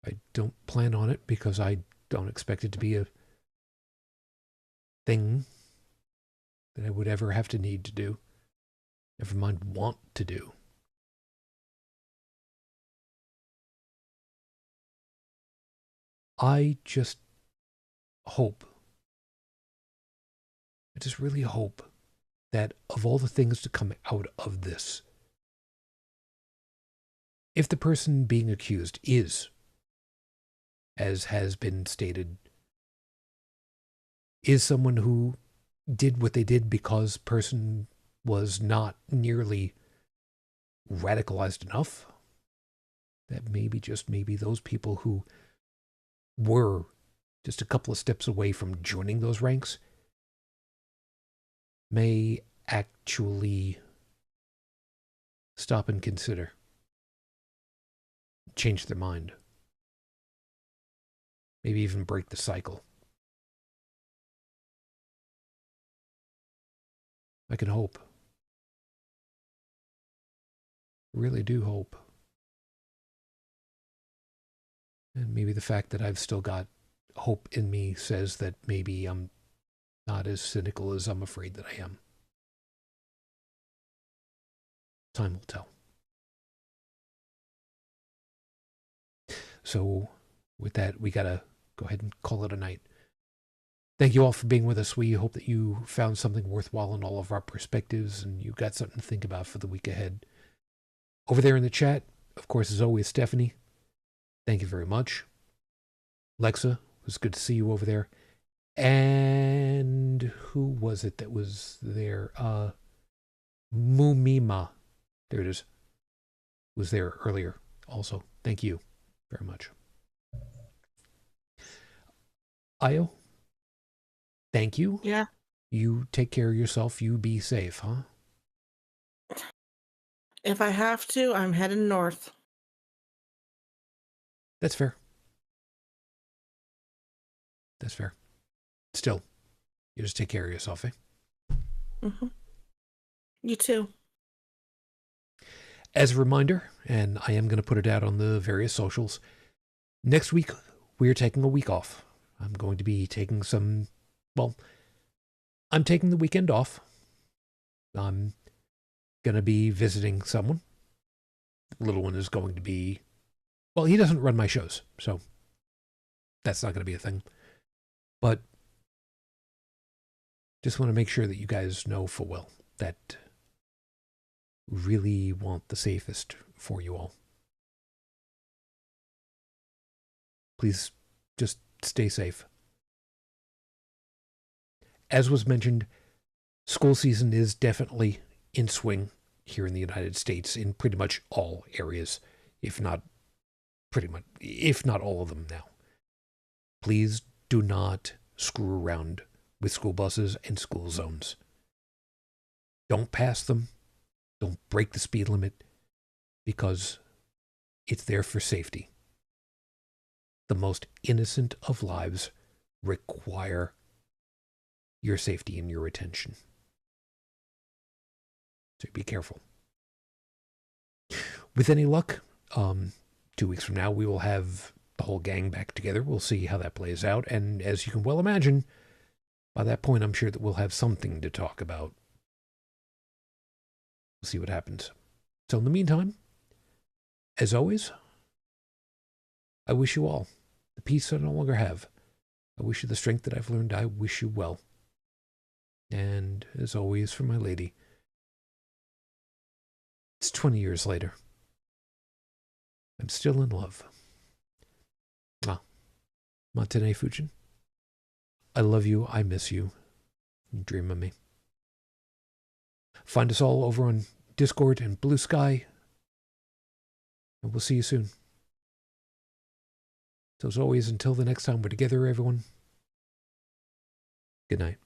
I don't plan on it because I don't expect it to be a thing that I would ever have to need to do. Never mind want to do. I just hope, I just really hope that of all the things to come out of this, if the person being accused is, as has been stated, is someone who did what they did because person was not nearly radicalized enough, that maybe, just maybe, those people who were just a couple of steps away from joining those ranks may actually stop and consider, change their mind, maybe even break the cycle. I can hope. Really do hope. And maybe the fact that I've still got hope in me says that maybe I'm not as cynical as I'm afraid that I am. Time will tell. So with that, we gotta go ahead and call it a night. Thank you all for being with us. We hope that you found something worthwhile in all of our perspectives and you got something to think about for the week ahead. Over there in the chat, of course, as always, Stephanie, thank you very much. Lexa, it was good to see you over there. And who was it that was there? Mumima. There it is. Was there earlier also. Thank you very much. Io, thank you. Yeah. You take care of yourself. You be safe, huh? If I have to, I'm heading north. That's fair. That's fair. Still, you just take care of yourself, eh? Mm-hmm. You too. As a reminder, and I am going to put it out on the various socials, next week we are taking a week off. I'm going to be taking some, well, I'm taking the weekend off. I'm going to be visiting someone. The little one is going to be, well, he doesn't run my shows, so that's not going to be a thing. But just want to make sure that you guys know full well that we really want the safest for you all. Please just stay safe. As was mentioned, school season is definitely in swing here in the United States in pretty much all areas, if not all of them now. Please do not screw around with school buses and school zones. Don't pass them. Don't break the speed limit, because it's there for safety. The most innocent of lives require your safety and your attention. So be careful. With any luck, 2 weeks from now, we will have the whole gang back together. We'll see how that plays out. And as you can well imagine, by that point, I'm sure that we'll have something to talk about. We'll see what happens. So in the meantime, as always, I wish you all the peace I no longer have. I wish you the strength that I've learned. I wish you well. And as always, for my lady, it's 20 years later. I'm still in love. Matane Fujin. I love you. I miss you. Dream of me. Find us all over on Discord and Blue Sky. And we'll see you soon. So as always, until the next time we're together, everyone, good night.